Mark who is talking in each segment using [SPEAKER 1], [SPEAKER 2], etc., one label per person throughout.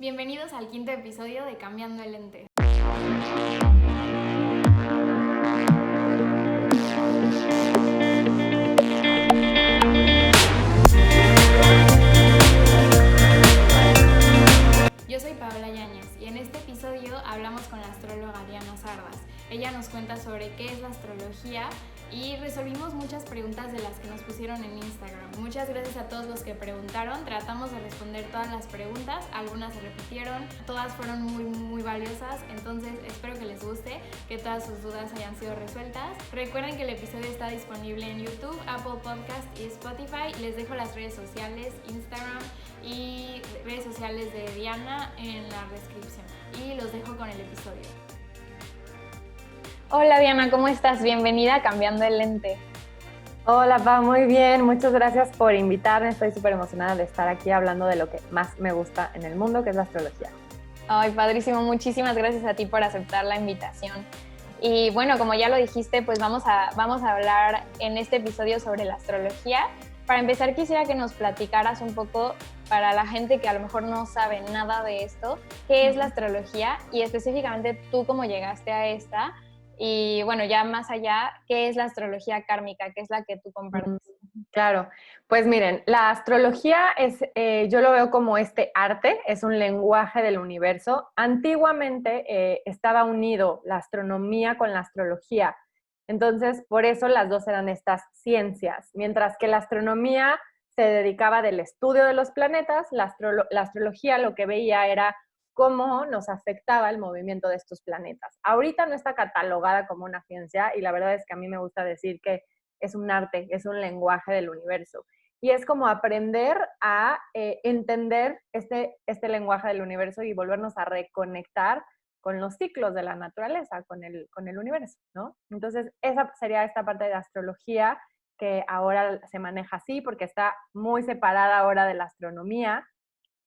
[SPEAKER 1] Bienvenidos al quinto episodio de Cambiando el Lente. Yo soy Paola Yáñez y en este episodio hablamos con la astróloga Diana Sardas. Ella nos cuenta sobre qué es la astrología y resolvimos muchas preguntas de las que nos pusieron en Instagram. Muchas gracias a todos los que preguntaron. Tratamos de responder todas las preguntas, algunas se repitieron, todas fueron muy valiosas, entonces espero que les guste, que todas sus dudas hayan sido resueltas. Recuerden que el episodio está disponible en YouTube, Apple Podcast y Spotify. Les dejo las redes sociales, Instagram y redes sociales de Diana en la descripción. Y los dejo con el episodio. Hola Diana, ¿cómo estás? Bienvenida a Cambiando el Lente.
[SPEAKER 2] Hola, Pa, muy bien. Muchas gracias por invitarme. Estoy súper emocionada de estar aquí hablando de lo que más me gusta en el mundo, que es la astrología.
[SPEAKER 1] Ay, padrísimo. Muchísimas gracias a ti por aceptar la invitación. Y bueno, como ya lo dijiste, pues vamos a hablar en este episodio sobre la astrología. Para empezar, quisiera que nos platicaras un poco, para la gente que a lo mejor no sabe nada de esto, qué es la astrología y específicamente tú cómo llegaste a esta. Y bueno, ya más allá, ¿qué es la astrología kármica? ¿Qué es la que tú compartes?
[SPEAKER 2] Claro, pues miren, la astrología es, yo lo veo como este arte, es un lenguaje del universo. Antiguamente estaba unido la astronomía con la astrología, entonces por eso las dos eran estas ciencias, mientras que la astronomía se dedicaba del estudio de los planetas, la astrología lo que veía era cómo nos afectaba el movimiento de estos planetas. Ahorita no está catalogada como una ciencia y la verdad es que a mí me gusta decir que es un arte, es un lenguaje del universo. Y es como aprender a entender este lenguaje del universo y volvernos a reconectar con los ciclos de la naturaleza, con el universo, ¿no? Entonces, esa sería esta parte de astrología que ahora se maneja así porque está muy separada ahora de la astronomía,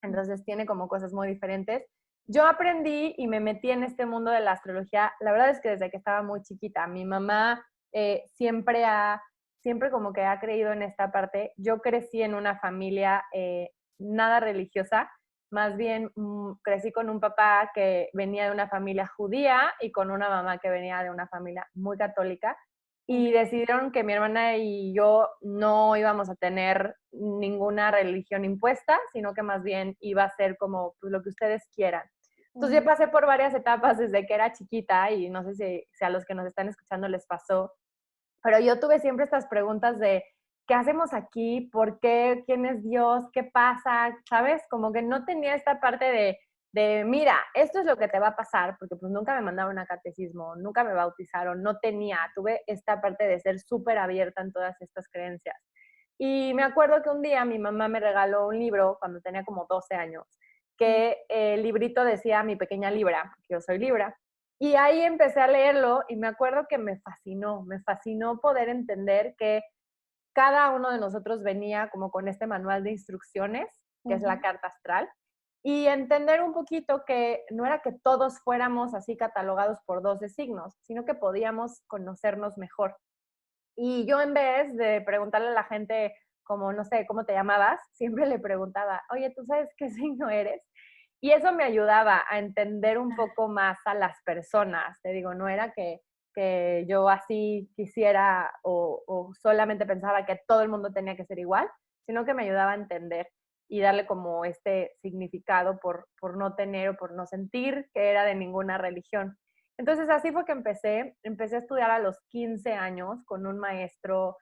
[SPEAKER 2] entonces tiene como cosas muy diferentes. Yo aprendí y me metí en este mundo de la astrología, la verdad es que desde que estaba muy chiquita. Mi mamá siempre como que ha creído en esta parte. Yo crecí en una familia nada religiosa, más bien crecí con un papá que venía de una familia judía y con una mamá que venía de una familia muy católica y decidieron que mi hermana y yo no íbamos a tener ninguna religión impuesta, sino que más bien iba a ser como pues, lo que ustedes quieran. Entonces yo pasé por varias etapas desde que era chiquita y no sé si a los que nos están escuchando les pasó, pero yo tuve siempre estas preguntas de ¿qué hacemos aquí? ¿Por qué? ¿Quién es Dios? ¿Qué pasa? ¿Sabes? Como que no tenía esta parte mira, esto es lo que te va a pasar, porque pues nunca me mandaron a catecismo, nunca me bautizaron, no tenía, tuve esta parte de ser súper abierta en todas estas creencias. Y me acuerdo que un día mi mamá me regaló un libro cuando tenía como 12 años, que el librito decía Mi pequeña Libra, porque yo soy Libra, y ahí empecé a leerlo y me acuerdo que me fascinó poder entender que cada uno de nosotros venía como con este manual de instrucciones, que es la carta astral, y entender un poquito que no era que todos fuéramos así catalogados por 12 signos, sino que podíamos conocernos mejor. Y yo en vez de preguntarle a la gente como, no sé, ¿cómo te llamabas? Siempre le preguntaba, oye, ¿tú sabes qué signo eres? Y eso me ayudaba a entender un poco más a las personas. Te digo, no era que yo así quisiera o solamente pensaba que todo el mundo tenía que ser igual, sino que me ayudaba a entender y darle como este significado por no tener o por no sentir que era de ninguna religión. Entonces así fue que empecé a estudiar a los 15 años con un maestro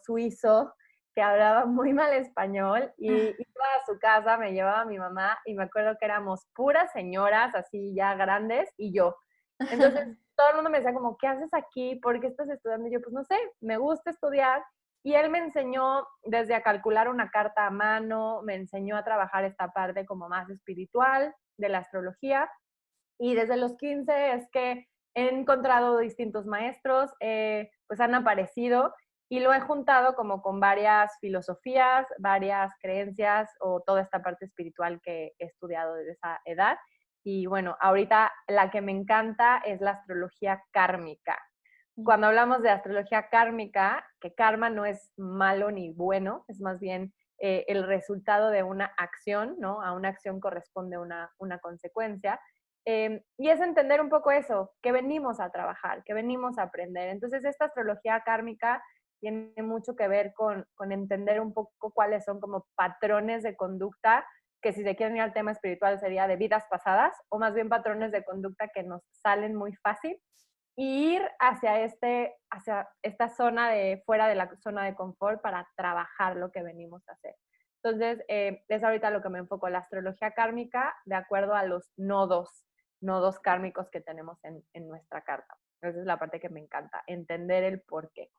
[SPEAKER 2] suizo que hablaba muy mal español y iba a su casa, me llevaba a mi mamá y me acuerdo que éramos puras señoras así ya grandes y yo. Entonces todo el mundo me decía como, ¿qué haces aquí? ¿Por qué estás estudiando? Y yo, pues no sé, me gusta estudiar. Y él me enseñó desde a calcular una carta a mano, me enseñó a trabajar esta parte como más espiritual de la astrología. Y desde los 15 es que he encontrado distintos maestros, pues han aparecido y lo he juntado como con varias filosofías, varias creencias o toda esta parte espiritual que he estudiado desde esa edad. Y bueno, ahorita la que me encanta es la astrología kármica. Cuando hablamos de astrología kármica, que karma no es malo ni bueno, es más bien el resultado de una acción, ¿no? A una acción corresponde una consecuencia. Y es entender un poco eso, que venimos a trabajar, que venimos a aprender. Entonces, esta astrología kármica tiene mucho que ver con entender un poco cuáles son como patrones de conducta, que si se quieren ir al tema espiritual sería de vidas pasadas, o más bien patrones de conducta que nos salen muy fácil, y ir hacia esta zona de fuera de la zona de confort para trabajar lo que venimos a hacer. Entonces, es ahorita lo que me enfoco, la astrología kármica, de acuerdo a los nodos kármicos que tenemos en nuestra carta. Esa es la parte que me encanta, entender el por qué.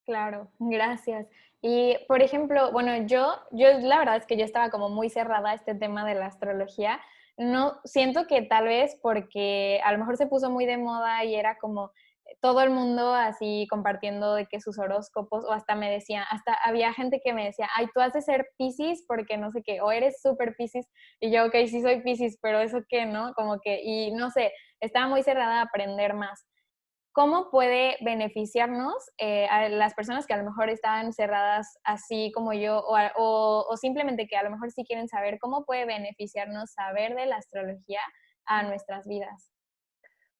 [SPEAKER 1] Claro, gracias. Y, por ejemplo, bueno, yo la verdad es que yo estaba como muy cerrada a este tema de la astrología. No, siento que tal vez porque a lo mejor se puso muy de moda y era como todo el mundo así compartiendo de que sus horóscopos, o hasta me decía, hasta había gente que me decía, ay, tú has de ser Piscis porque no sé qué, o eres súper Piscis, y yo, ok, sí soy Piscis, pero eso qué, ¿no? Como que, y no sé, estaba muy cerrada a aprender más. ¿Cómo puede beneficiarnos a las personas que a lo mejor estaban cerradas así como yo o simplemente que a lo mejor sí quieren saber cómo puede beneficiarnos saber de la astrología a nuestras vidas?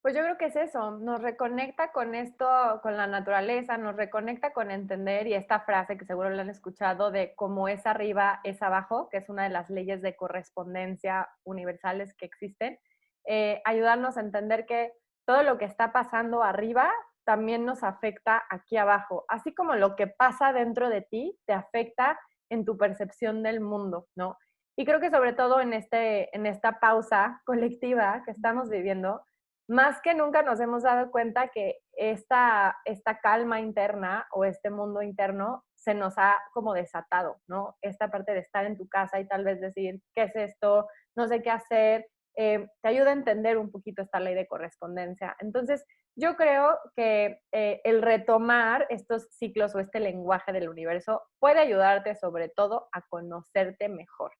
[SPEAKER 2] Pues yo creo que es eso, nos reconecta con esto, con la naturaleza, nos reconecta con entender, y esta frase que seguro la han escuchado de como es arriba, es abajo, que es una de las leyes de correspondencia universales que existen, ayudarnos a entender que todo lo que está pasando arriba también nos afecta aquí abajo, así como lo que pasa dentro de ti te afecta en tu percepción del mundo, ¿no? Y creo que sobre todo en esta pausa colectiva que estamos viviendo, más que nunca nos hemos dado cuenta que esta calma interna o este mundo interno se nos ha como desatado, ¿no? Esta parte de estar en tu casa y tal vez decir, ¿qué es esto? No sé qué hacer. Te ayuda a entender un poquito esta ley de correspondencia. Entonces, yo creo que el retomar estos ciclos o este lenguaje del universo puede ayudarte sobre todo a conocerte mejor.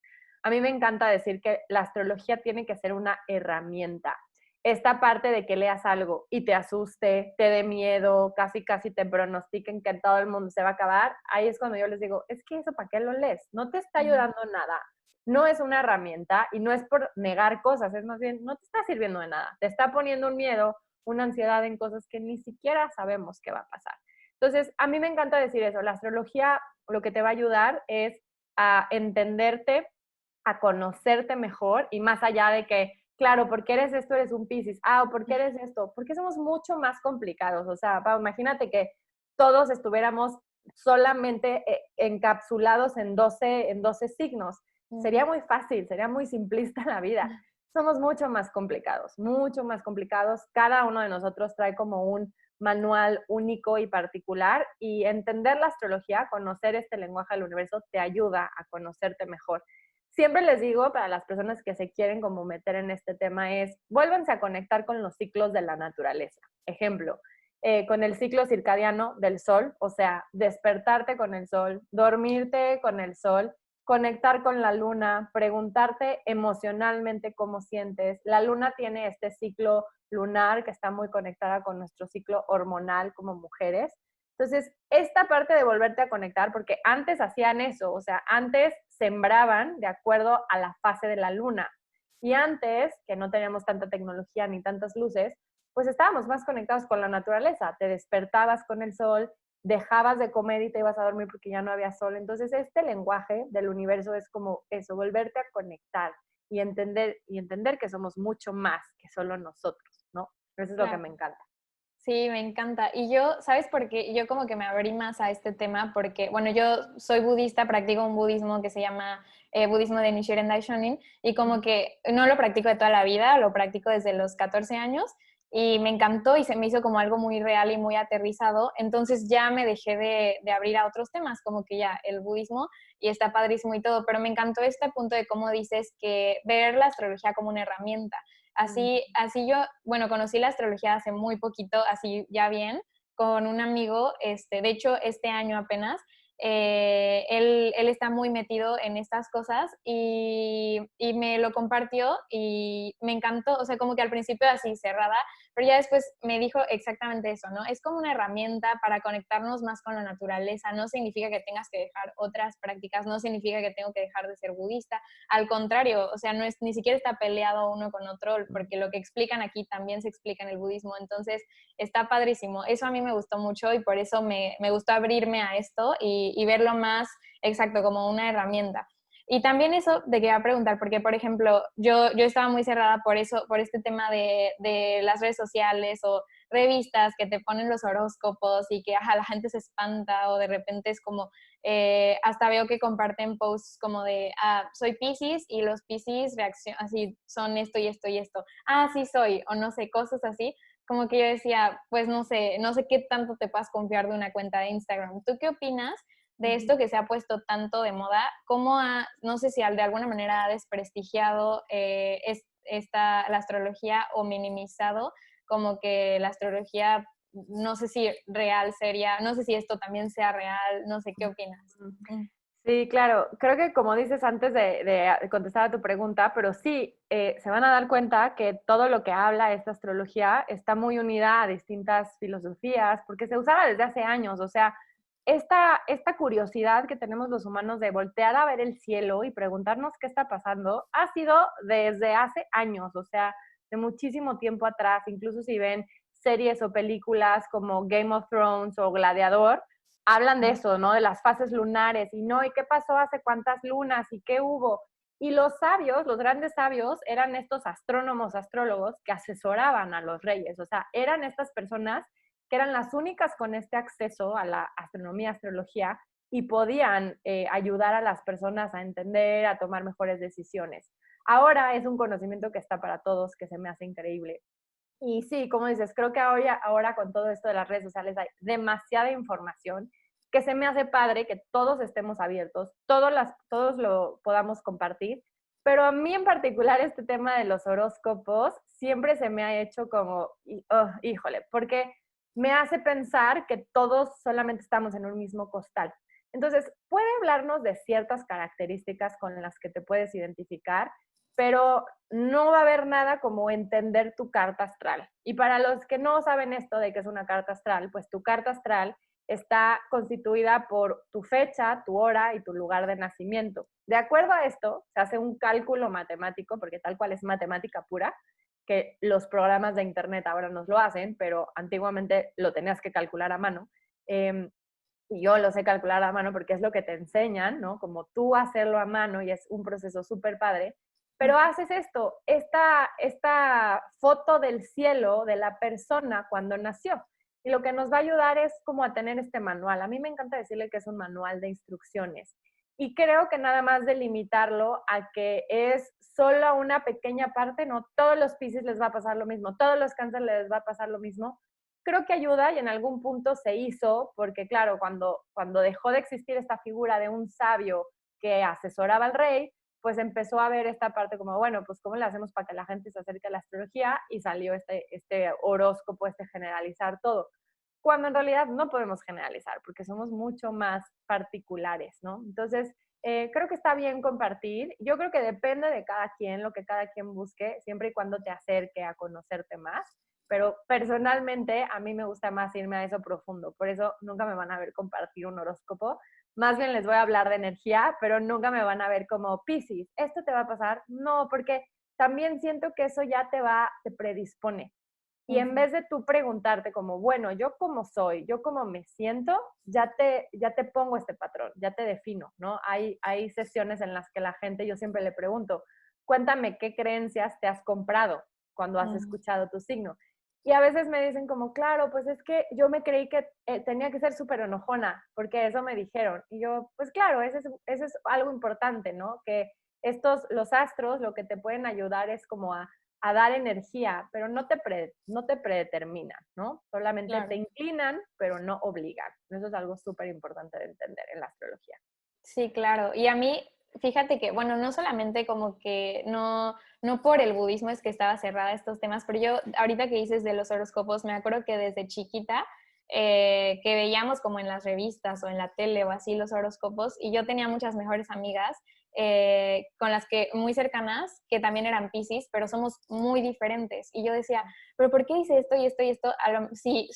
[SPEAKER 2] A mí me encanta decir que la astrología tiene que ser una herramienta. Esta parte de que leas algo y te asuste, te dé miedo, casi casi te pronostiquen que todo el mundo se va a acabar, ahí es cuando yo les digo, es que eso, ¿para qué lo lees? No te está ayudando nada, no es una herramienta y no es por negar cosas, es más bien, no te está sirviendo de nada, te está poniendo un miedo, una ansiedad en cosas que ni siquiera sabemos qué va a pasar. Entonces, a mí me encanta decir eso, la astrología lo que te va a ayudar es a entenderte, a conocerte mejor y más allá de que, claro, porque eres esto, eres un Piscis, o porque eres esto, porque somos mucho más complicados. O sea, Pau, imagínate que todos estuviéramos solamente encapsulados en 12 signos. Sería muy fácil, sería muy simplista la vida. Somos mucho más complicados. Cada uno de nosotros trae como un manual único y particular y entender la astrología, conocer este lenguaje del universo te ayuda a conocerte mejor. Siempre les digo para las personas que se quieren como meter en este tema es, vuélvanse a conectar con los ciclos de la naturaleza. Ejemplo, con el ciclo circadiano del sol, o sea, despertarte con el sol, dormirte con el sol, conectar con la luna, preguntarte emocionalmente cómo sientes. La luna tiene este ciclo lunar que está muy conectada con nuestro ciclo hormonal como mujeres. Entonces, esta parte de volverte a conectar, porque antes hacían eso, o sea, antes sembraban de acuerdo a la fase de la luna. Y antes, que no teníamos tanta tecnología ni tantas luces, pues estábamos más conectados con la naturaleza. Te despertabas con el sol, dejabas de comer y te ibas a dormir porque ya no había sol. Entonces, este lenguaje del universo es como eso, volverte a conectar y entender que somos mucho más que solo nosotros, ¿no? Eso es lo que
[SPEAKER 1] Claro.
[SPEAKER 2] me encanta.
[SPEAKER 1] Sí, me encanta. Y yo, ¿sabes por qué? Yo como que me abrí más a este tema porque, bueno, yo soy budista, practico un budismo que se llama budismo de Nichiren Daishonin y como que no lo practico de toda la vida, lo practico desde los 14 años y me encantó y se me hizo como algo muy real y muy aterrizado. Entonces ya me dejé de abrir a otros temas, como que ya el budismo y está padrísimo y todo, pero me encantó este punto de cómo dices que ver la astrología como una herramienta. Así yo, bueno, conocí la astrología hace muy poquito, así ya bien, con un amigo, de hecho, este año apenas, él está muy metido en estas cosas y me lo compartió y me encantó, o sea, como que al principio así cerrada, pero ya después me dijo exactamente eso, ¿no? Es como una herramienta para conectarnos más con la naturaleza, no significa que tengas que dejar otras prácticas, no significa que tengo que dejar de ser budista, al contrario, o sea, no es, ni siquiera está peleado uno con otro, porque lo que explican aquí también se explica en el budismo, entonces está padrísimo. Eso a mí me gustó mucho y por eso me gustó abrirme a esto y verlo más exacto como una herramienta. Y también eso te quería preguntar, porque por ejemplo, yo estaba muy cerrada por eso, por este tema de las redes sociales o revistas que te ponen los horóscopos y que ajá, la gente se espanta o de repente es como, hasta veo que comparten posts como de, soy Piscis y los Piscis reaccionan así, son esto y esto y esto. Sí soy, o no sé, cosas así. Como que yo decía, pues no sé qué tanto te puedas confiar de una cuenta de Instagram. ¿Tú qué opinas de esto que se ha puesto tanto de moda? ¿Cómo no sé si de alguna manera ha desprestigiado la astrología o minimizado como que la astrología, no sé si real sería, no sé si esto también sea real, no sé qué opinas?
[SPEAKER 2] Sí, claro. Creo que como dices antes de contestar a tu pregunta, pero sí, se van a dar cuenta que todo lo que habla esta astrología está muy unida a distintas filosofías, porque se usaba desde hace años. O sea, esta curiosidad que tenemos los humanos de voltear a ver el cielo y preguntarnos qué está pasando, ha sido desde hace años, o sea, de muchísimo tiempo atrás. Incluso si ven series o películas como Game of Thrones o Gladiador, hablan de eso, ¿no? De las fases lunares y no, ¿y qué pasó hace cuántas lunas y qué hubo? Y los sabios, los grandes sabios, eran estos astrónomos, astrólogos que asesoraban a los reyes, o sea, eran estas personas que eran las únicas con este acceso a la astronomía, astrología, y podían ayudar a las personas a entender, a tomar mejores decisiones. Ahora es un conocimiento que está para todos, que se me hace increíble. Y sí, como dices, creo que ahora con todo esto de las redes sociales hay demasiada información que se me hace padre que todos estemos abiertos, todos lo podamos compartir, pero a mí en particular este tema de los horóscopos siempre se me ha hecho como, híjole, porque me hace pensar que todos solamente estamos en un mismo costal. Entonces, puede hablarnos de ciertas características con las que te puedes identificar, pero no va a haber nada como entender tu carta astral. Y para los que no saben esto de qué es una carta astral, pues tu carta astral está constituida por tu fecha, tu hora y tu lugar de nacimiento. De acuerdo a esto, se hace un cálculo matemático, porque tal cual es matemática pura, que los programas de internet ahora nos lo hacen, pero antiguamente lo tenías que calcular a mano. Y yo lo sé calcular a mano porque es lo que te enseñan, ¿no? Como tú hacerlo a mano y es un proceso súper padre. Pero haces esto, esta foto del cielo de la persona cuando nació. Y lo que nos va a ayudar es como a tener este manual. A mí me encanta decirle que es un manual de instrucciones. Y creo que nada más delimitarlo a que es solo una pequeña parte, no todos los Piscis les va a pasar lo mismo, todos los Cáncer les va a pasar lo mismo. Creo que ayuda y en algún punto se hizo, porque claro, cuando dejó de existir esta figura de un sabio que asesoraba al rey, pues empezó a ver esta parte como, bueno, pues cómo le hacemos para que la gente se acerque a la astrología y salió este horóscopo, este generalizar todo. Cuando en realidad no podemos generalizar porque somos mucho más particulares, ¿no? Entonces, creo que está bien compartir. Yo creo que depende de cada quien, lo que cada quien busque, siempre y cuando te acerque a conocerte más. Pero personalmente a mí me gusta más irme a eso profundo. Por eso nunca me van a ver compartir un horóscopo. Más bien les voy a hablar de energía, pero nunca me van a ver como Piscis. ¿Esto te va a pasar? No, porque también siento que eso ya te predispone. Y en vez de tú preguntarte como, bueno, yo cómo soy, yo cómo me siento, ya te pongo este patrón, ya te defino, ¿no? Hay sesiones en las que la gente, yo siempre le pregunto, cuéntame qué creencias te has comprado cuando has escuchado tu signo. Y a veces me dicen como, claro, pues es que yo me creí que tenía que ser súper enojona, porque eso me dijeron. Y yo, pues claro, ese es algo importante, ¿no? Que los astros, lo que te pueden ayudar es como a dar energía, pero no te predeterminan, ¿no? Solamente
[SPEAKER 1] Claro.
[SPEAKER 2] te inclinan, pero no obligan. Eso es algo súper importante de entender en la astrología.
[SPEAKER 1] Sí, claro. Y a mí, fíjate que, bueno, no solamente como que no por el budismo es que estaba cerrada a estos temas, pero yo ahorita que dices de los horóscopos, me acuerdo que desde chiquita
[SPEAKER 3] que veíamos como en las revistas o en la tele o así los horóscopos, y yo tenía muchas mejores amigas con las que muy cercanas, que también eran Piscis, pero somos muy diferentes. Y yo decía, pero ¿por qué dice esto y esto y esto? Sí,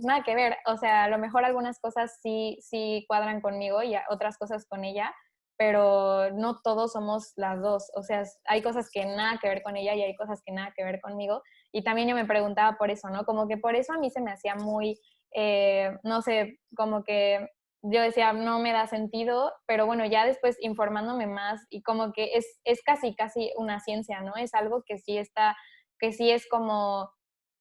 [SPEAKER 3] nada que ver. O sea, a lo mejor algunas cosas sí cuadran conmigo y otras cosas con ella, pero no todos somos las dos. O sea, hay cosas que nada que ver con ella y hay cosas que nada que ver conmigo. Y también yo me preguntaba por eso, ¿no? Como que por eso a mí se me hacía muy, no sé, como que yo decía, no me da sentido, pero bueno, ya después informándome más y como que es casi una ciencia, ¿no? Es algo que sí está, que sí es como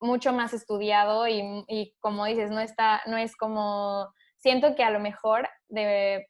[SPEAKER 3] mucho más estudiado y como dices, no es como, siento que a lo mejor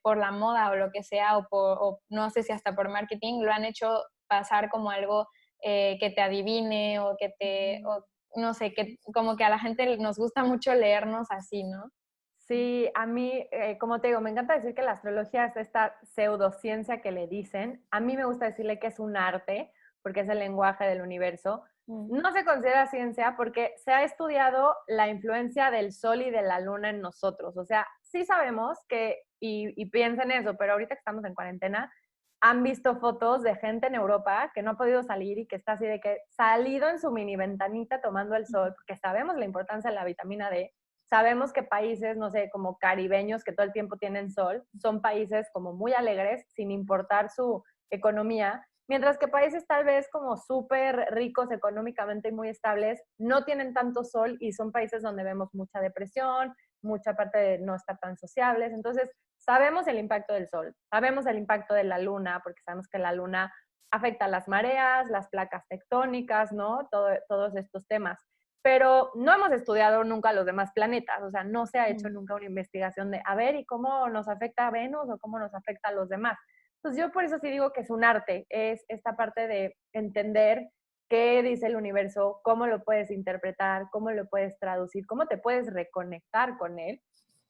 [SPEAKER 3] por la moda o lo que sea, o no sé si hasta por marketing, lo han hecho pasar como algo que te adivine o que o no sé, que como que a la gente nos gusta mucho leernos así, ¿no?
[SPEAKER 2] Sí, a mí, como te digo, me encanta decir que la astrología es esta pseudociencia que le dicen. A mí me gusta decirle que es un arte, porque es el lenguaje del universo. No se considera ciencia porque se ha estudiado la influencia del sol y de la luna en nosotros. O sea, sí sabemos que, y piensen eso, pero ahorita que estamos en cuarentena, han visto fotos de gente en Europa que no ha podido salir y que está así de que salido en su mini ventanita tomando el sol, porque sabemos la importancia de la vitamina D. Sabemos que países, no sé, como caribeños que todo el tiempo tienen sol, son países como muy alegres sin importar su economía, mientras que países tal vez como súper ricos económicamente y muy estables no tienen tanto sol y son países donde vemos mucha depresión, mucha parte de no estar tan sociables. Entonces, sabemos el impacto del sol, sabemos el impacto de la luna, porque sabemos que la luna afecta las mareas, las placas tectónicas, ¿no? Todos estos temas, pero no hemos estudiado nunca los demás planetas, o sea, no se ha hecho nunca una investigación de, a ver, ¿y cómo nos afecta a Venus o cómo nos afecta a los demás? Entonces yo por eso sí digo que es un arte, es esta parte de entender qué dice el universo, cómo lo puedes interpretar, cómo lo puedes traducir, cómo te puedes reconectar con él.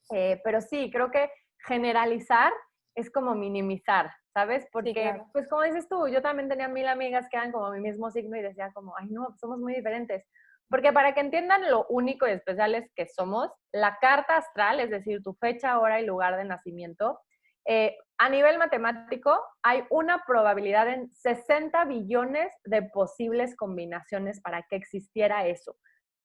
[SPEAKER 2] Pero sí, creo que generalizar es como minimizar, ¿sabes?
[SPEAKER 3] Sí,
[SPEAKER 2] Porque,
[SPEAKER 3] claro.
[SPEAKER 2] pues como dices tú, yo también tenía 1000 amigas que eran como mi mismo signo y decía como, ay no, somos muy diferentes. Porque para que entiendan lo único y especiales que somos, la carta astral, es decir, tu fecha, hora y lugar de nacimiento, a nivel matemático hay una probabilidad en 60 billones de posibles combinaciones para que existiera eso.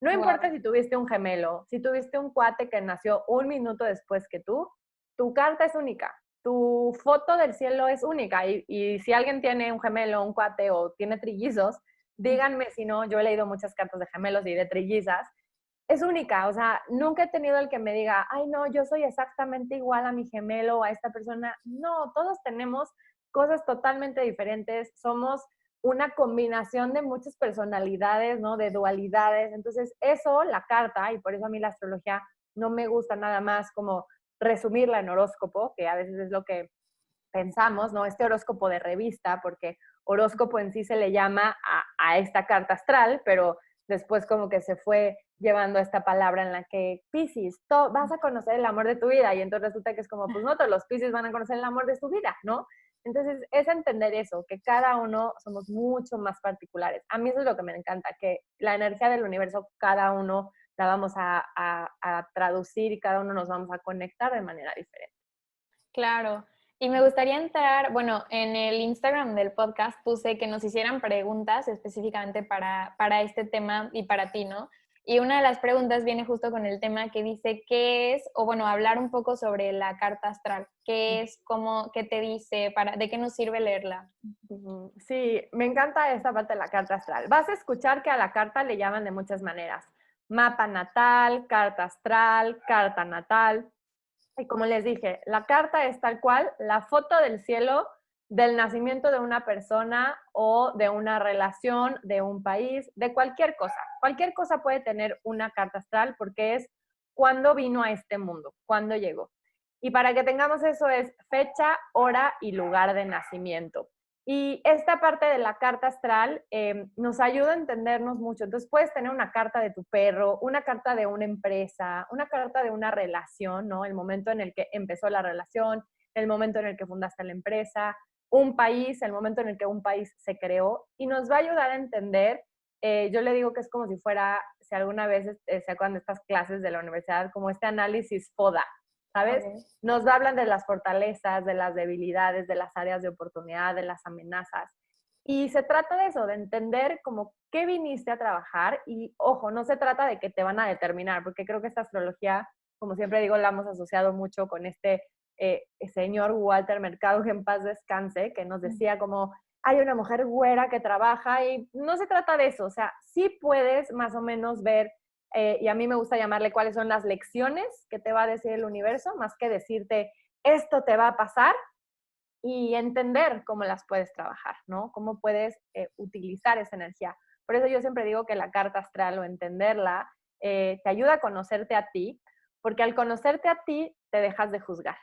[SPEAKER 2] No importa
[SPEAKER 3] Wow.
[SPEAKER 2] si tuviste un gemelo, si tuviste un cuate que nació un minuto después que tú, tu carta es única, tu foto del cielo es única. Y si alguien tiene un gemelo, un cuate o tiene trillizos, díganme si no, yo he leído muchas cartas de gemelos y de trillizas, es única, o sea, nunca he tenido el que me diga, ay no, yo soy exactamente igual a mi gemelo o a esta persona. No, todos tenemos cosas totalmente diferentes, somos una combinación de muchas personalidades, ¿no? De dualidades. Entonces, eso, la carta, y por eso a mí la astrología no me gusta nada más como resumirla en horóscopo, que a veces es lo que pensamos, ¿no? Este horóscopo de revista, porque horóscopo en sí se le llama a esta carta astral, pero después como que se fue llevando esta palabra en la que Piscis, vas a conocer el amor de tu vida, y entonces resulta que es como, pues no, todos los Piscis van a conocer el amor de su vida, ¿no? Entonces es entender eso, que cada uno somos mucho más particulares. A mí eso es lo que me encanta, que la energía del universo, cada uno la vamos a traducir y cada uno nos vamos a conectar de manera diferente.
[SPEAKER 3] Claro. Y me gustaría entrar, bueno, en el Instagram del podcast puse que nos hicieran preguntas específicamente para este tema y para ti, ¿no? Y una de las preguntas viene justo con el tema que dice qué es, o bueno, hablar un poco sobre la carta astral. ¿Qué es, cómo, qué te dice, de qué nos sirve leerla?
[SPEAKER 2] Sí, me encanta esta parte de la carta astral. Vas a escuchar que a la carta le llaman de muchas maneras. Mapa natal, carta astral, carta natal. Y como les dije, la carta es tal cual la foto del cielo del nacimiento de una persona o de una relación, de un país, de cualquier cosa. Cualquier cosa puede tener una carta astral porque es cuándo vino a este mundo, cuándo llegó. Y para que tengamos eso es fecha, hora y lugar de nacimiento. Y esta parte de la carta astral nos ayuda a entendernos mucho. Entonces puedes tener una carta de tu perro, una carta de una empresa, una carta de una relación, ¿no? El momento en el que empezó la relación, el momento en el que fundaste la empresa, un país, el momento en el que un país se creó. Y nos va a ayudar a entender, yo le digo que es como si fuera, si alguna vez se acuerdan de estas clases de la universidad, como este análisis FODA, ¿sabes?
[SPEAKER 3] Okay.
[SPEAKER 2] Nos hablan de las fortalezas, de las debilidades, de las áreas de oportunidad, de las amenazas. Y se trata de eso, de entender como qué viniste a trabajar y, ojo, no se trata de que te van a determinar, porque creo que esta astrología, como siempre digo, la hemos asociado mucho con este señor Walter Mercado, que en paz descanse, que nos decía como, hay una mujer güera que trabaja y no se trata de eso, o sea, sí puedes más o menos ver, y a mí me gusta llamarle cuáles son las lecciones que te va a decir el universo, más que decirte, esto te va a pasar, y entender cómo las puedes trabajar, ¿no? Cómo puedes utilizar esa energía. Por eso yo siempre digo que la carta astral o entenderla te ayuda a conocerte a ti, porque al conocerte a ti te dejas de juzgar.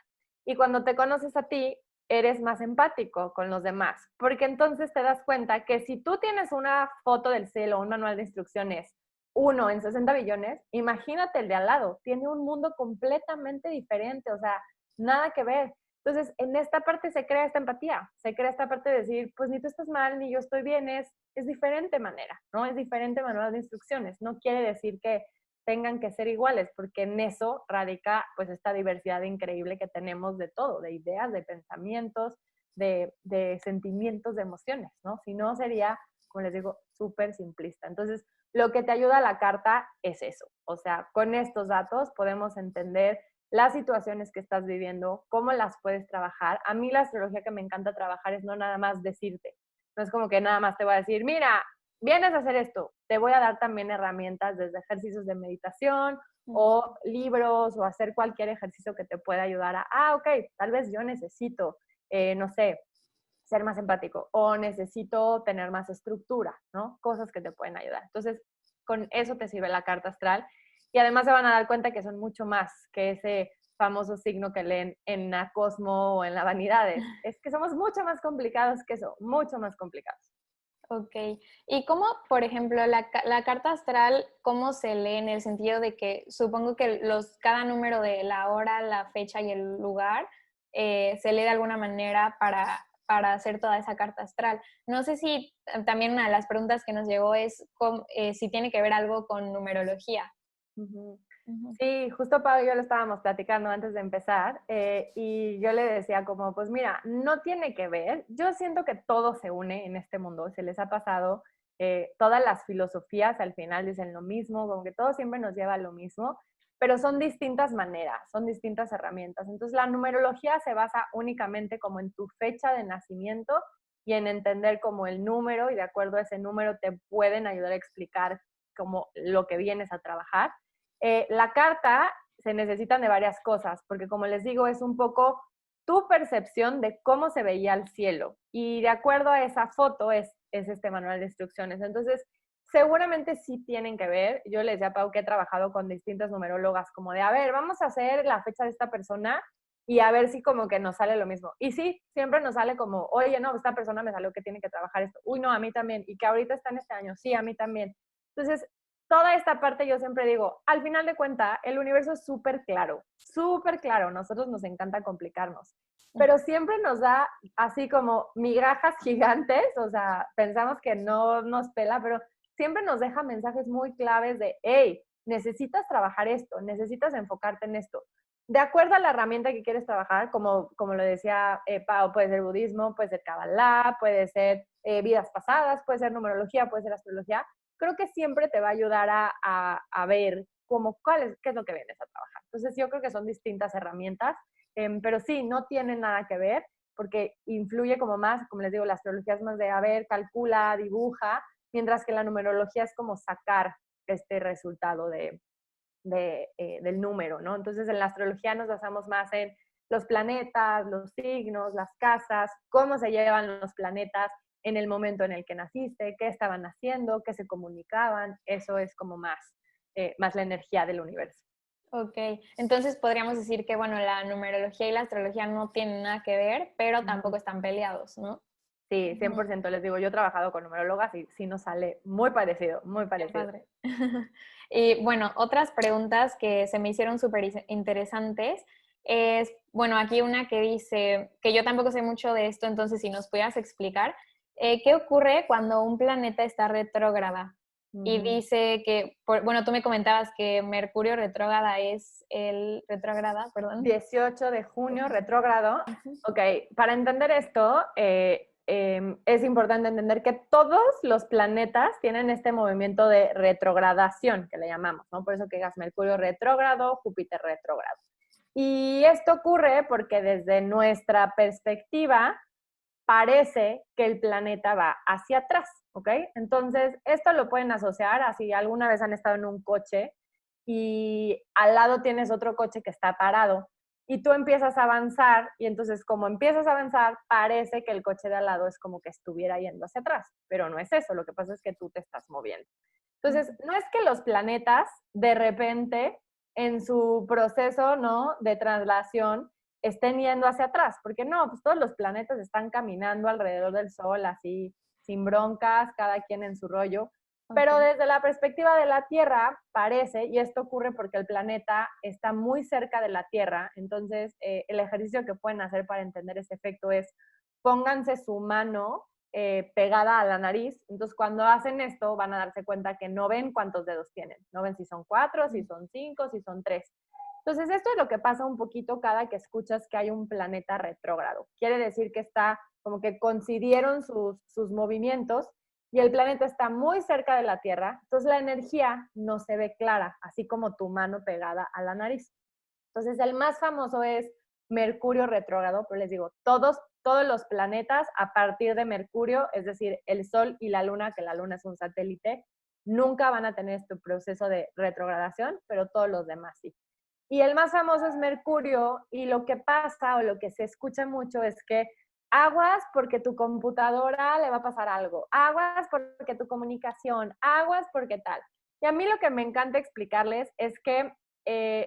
[SPEAKER 2] Y cuando te conoces a ti, eres más empático con los demás, porque entonces te das cuenta que si tú tienes una foto del cielo, un manual de instrucciones, 1 en 60 billones, imagínate el de al lado, tiene un mundo completamente diferente, o sea, nada que ver. Entonces, en esta parte se crea esta empatía, se crea esta parte de decir, pues ni tú estás mal, ni yo estoy bien, es diferente manera, ¿no? Es diferente manual de instrucciones. No quiere decir que tengan que ser iguales, porque en eso radica pues esta diversidad increíble que tenemos de todo, de ideas, de pensamientos, de sentimientos, de emociones, ¿no? Si no sería, como les digo, súper simplista. Entonces, lo que te ayuda a la carta es eso. O sea, con estos datos podemos entender las situaciones que estás viviendo, cómo las puedes trabajar. A mí la astrología que me encanta trabajar es no nada más decirte. No es como que nada más te voy a decir, mira, vienes a hacer esto. Te voy a dar también herramientas desde ejercicios de meditación o libros o hacer cualquier ejercicio que te pueda ayudar a, ok, tal vez yo necesito, no sé, ser más empático o necesito tener más estructura, ¿no? Cosas que te pueden ayudar. Entonces, con eso te sirve la carta astral y además se van a dar cuenta que son mucho más que ese famoso signo que leen en la Cosmo o en la Vanidades. Es que somos mucho más complicados que eso, mucho más complicados.
[SPEAKER 3] Ok. ¿Y cómo, por ejemplo, la carta astral, cómo se lee en el sentido de que supongo que cada número de la hora, la fecha y el lugar se lee de alguna manera para hacer toda esa carta astral? No sé si también una de las preguntas que nos llegó es si tiene que ver algo con numerología.
[SPEAKER 2] Uh-huh.
[SPEAKER 3] Uh-huh.
[SPEAKER 2] Sí, justo Pau y yo lo estábamos platicando antes de empezar y yo le decía como, pues mira, no tiene que ver, yo siento que todo se une en este mundo, se les ha pasado, todas las filosofías al final dicen lo mismo, como que todo siempre nos lleva a lo mismo, pero son distintas maneras, son distintas herramientas. Entonces la numerología se basa únicamente como en tu fecha de nacimiento y en entender como el número y de acuerdo a ese número te pueden ayudar a explicar como lo que vienes a trabajar. La carta se necesitan de varias cosas, porque como les digo, es un poco tu percepción de cómo se veía el cielo. Y de acuerdo a esa foto es este manual de instrucciones. Entonces, seguramente sí tienen que ver. Yo les decía a Pau que he trabajado con distintas numerólogas, como de, a ver, vamos a hacer la fecha de esta persona y a ver si como que nos sale lo mismo. Y sí, siempre nos sale como, oye, no, esta persona me salió que tiene que trabajar esto. Uy, no, a mí también. Y que ahorita está en este año. Sí, a mí también. Entonces, toda esta parte yo siempre digo, al final de cuentas, el universo es súper claro, nosotros nos encanta complicarnos, pero siempre nos da así como migajas gigantes, o sea, pensamos que no nos pela, pero siempre nos deja mensajes muy claves de, hey, necesitas trabajar esto, necesitas enfocarte en esto. De acuerdo a la herramienta que quieres trabajar, como lo decía Pau, puede ser budismo, puede ser Kabbalah, puede ser vidas pasadas, puede ser numerología, puede ser astrología, creo que siempre te va a ayudar a ver qué es lo que vienes a trabajar. Entonces yo creo que son distintas herramientas, pero sí, no tienen nada que ver porque influye como más, como les digo, la astrología es más de, a ver, calcula, dibuja, mientras que la numerología es como sacar este resultado del número, ¿no? Entonces en la astrología nos basamos más en los planetas, los signos, las casas, cómo se llevan los planetas en el momento en el que naciste, qué estaban haciendo, qué se comunicaban, eso es como más la energía del universo.
[SPEAKER 3] Ok, entonces podríamos decir que, bueno, la numerología y la astrología no tienen nada que ver, pero tampoco están peleados, ¿no?
[SPEAKER 2] Sí, 100% les digo, yo he trabajado con numerólogas y sí nos sale muy parecido, muy parecido.
[SPEAKER 3] Qué padre. Y bueno, otras preguntas que se me hicieron súper interesantes es, bueno, aquí una que dice, que yo tampoco sé mucho de esto, entonces si nos pudieras explicar, ¿qué ocurre cuando un planeta está retrógrada? y dice que, bueno, tú me comentabas que Mercurio retrógrada es el, retrógrada, perdón.
[SPEAKER 2] 18 de junio, retrógrado. Ok, para entender esto, es importante entender que todos los planetas tienen este movimiento de retrogradación, que le llamamos, ¿no? Por eso que digas Mercurio retrógrado, Júpiter retrógrado. Y esto ocurre porque desde nuestra perspectiva parece que el planeta va hacia atrás, ¿ok? Entonces, esto lo pueden asociar a si alguna vez han estado en un coche y al lado tienes otro coche que está parado y tú empiezas a avanzar y entonces como empiezas a avanzar parece que el coche de al lado es como que estuviera yendo hacia atrás, pero no es eso, lo que pasa es que tú te estás moviendo. Entonces, no es que los planetas de repente en su proceso, ¿no?, de traslación estén yendo hacia atrás, porque no, pues todos los planetas están caminando alrededor del Sol así, sin broncas, cada quien en su rollo, pero desde la perspectiva de la Tierra parece, y esto ocurre porque el planeta está muy cerca de la Tierra, entonces el ejercicio que pueden hacer para entender ese efecto es pónganse su mano pegada a la nariz, entonces cuando hacen esto van a darse cuenta que no ven cuántos dedos tienen, no ven si son 4, si son 5, si son 3. Entonces esto es lo que pasa un poquito cada que escuchas que hay un planeta retrógrado. Quiere decir que está como que coincidieron sus movimientos y el planeta está muy cerca de la Tierra, entonces la energía no se ve clara, así como tu mano pegada a la nariz. Entonces el más famoso es Mercurio retrógrado, pero les digo, todos los planetas a partir de Mercurio, es decir, el Sol y la Luna, que la Luna es un satélite, nunca van a tener este proceso de retrogradación, pero todos los demás sí. Y el más famoso es Mercurio, y lo que pasa o lo que se escucha mucho es que aguas porque tu computadora le va a pasar algo, aguas porque tu comunicación, aguas porque tal. Y a mí lo que me encanta explicarles es que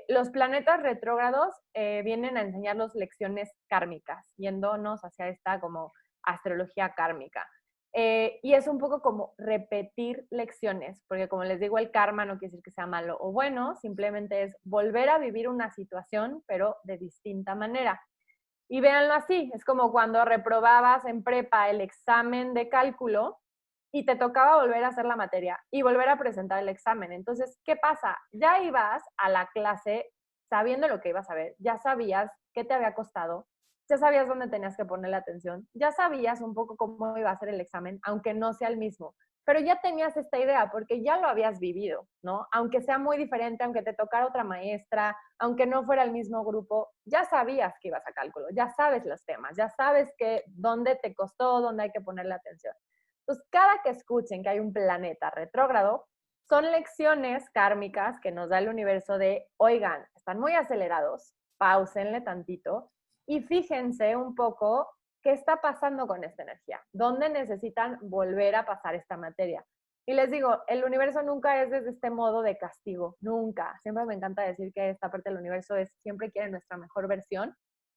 [SPEAKER 2] los planetas retrógrados vienen a enseñarnos lecciones kármicas, yéndonos hacia esta como astrología kármica. Y es un poco como repetir lecciones, porque como les digo, el karma no quiere decir que sea malo o bueno, simplemente es volver a vivir una situación, pero de distinta manera. Y véanlo así, es como cuando reprobabas en prepa el examen de cálculo y te tocaba volver a hacer la materia y volver a presentar el examen. Entonces, ¿qué pasa? Ya ibas a la clase sabiendo lo que ibas a ver, ya sabías qué te había costado, ya sabías dónde tenías que poner la atención, ya sabías un poco cómo iba a ser el examen, aunque no sea el mismo, pero ya tenías esta idea porque ya lo habías vivido, ¿no? Aunque sea muy diferente, aunque te tocara otra maestra, aunque no fuera el mismo grupo, ya sabías que ibas a cálculo, ya sabes los temas, ya sabes que dónde te costó, dónde hay que ponerle atención. Entonces, cada que escuchen que hay un planeta retrógrado, son lecciones kármicas que nos da el universo de, oigan, están muy acelerados, pausenle tantito y fíjense un poco qué está pasando con esta energía, dónde necesitan volver a pasar esta materia. Y les digo, el universo nunca es desde este modo de castigo, nunca. Siempre me encanta decir que esta parte del universo es, siempre quiere nuestra mejor versión,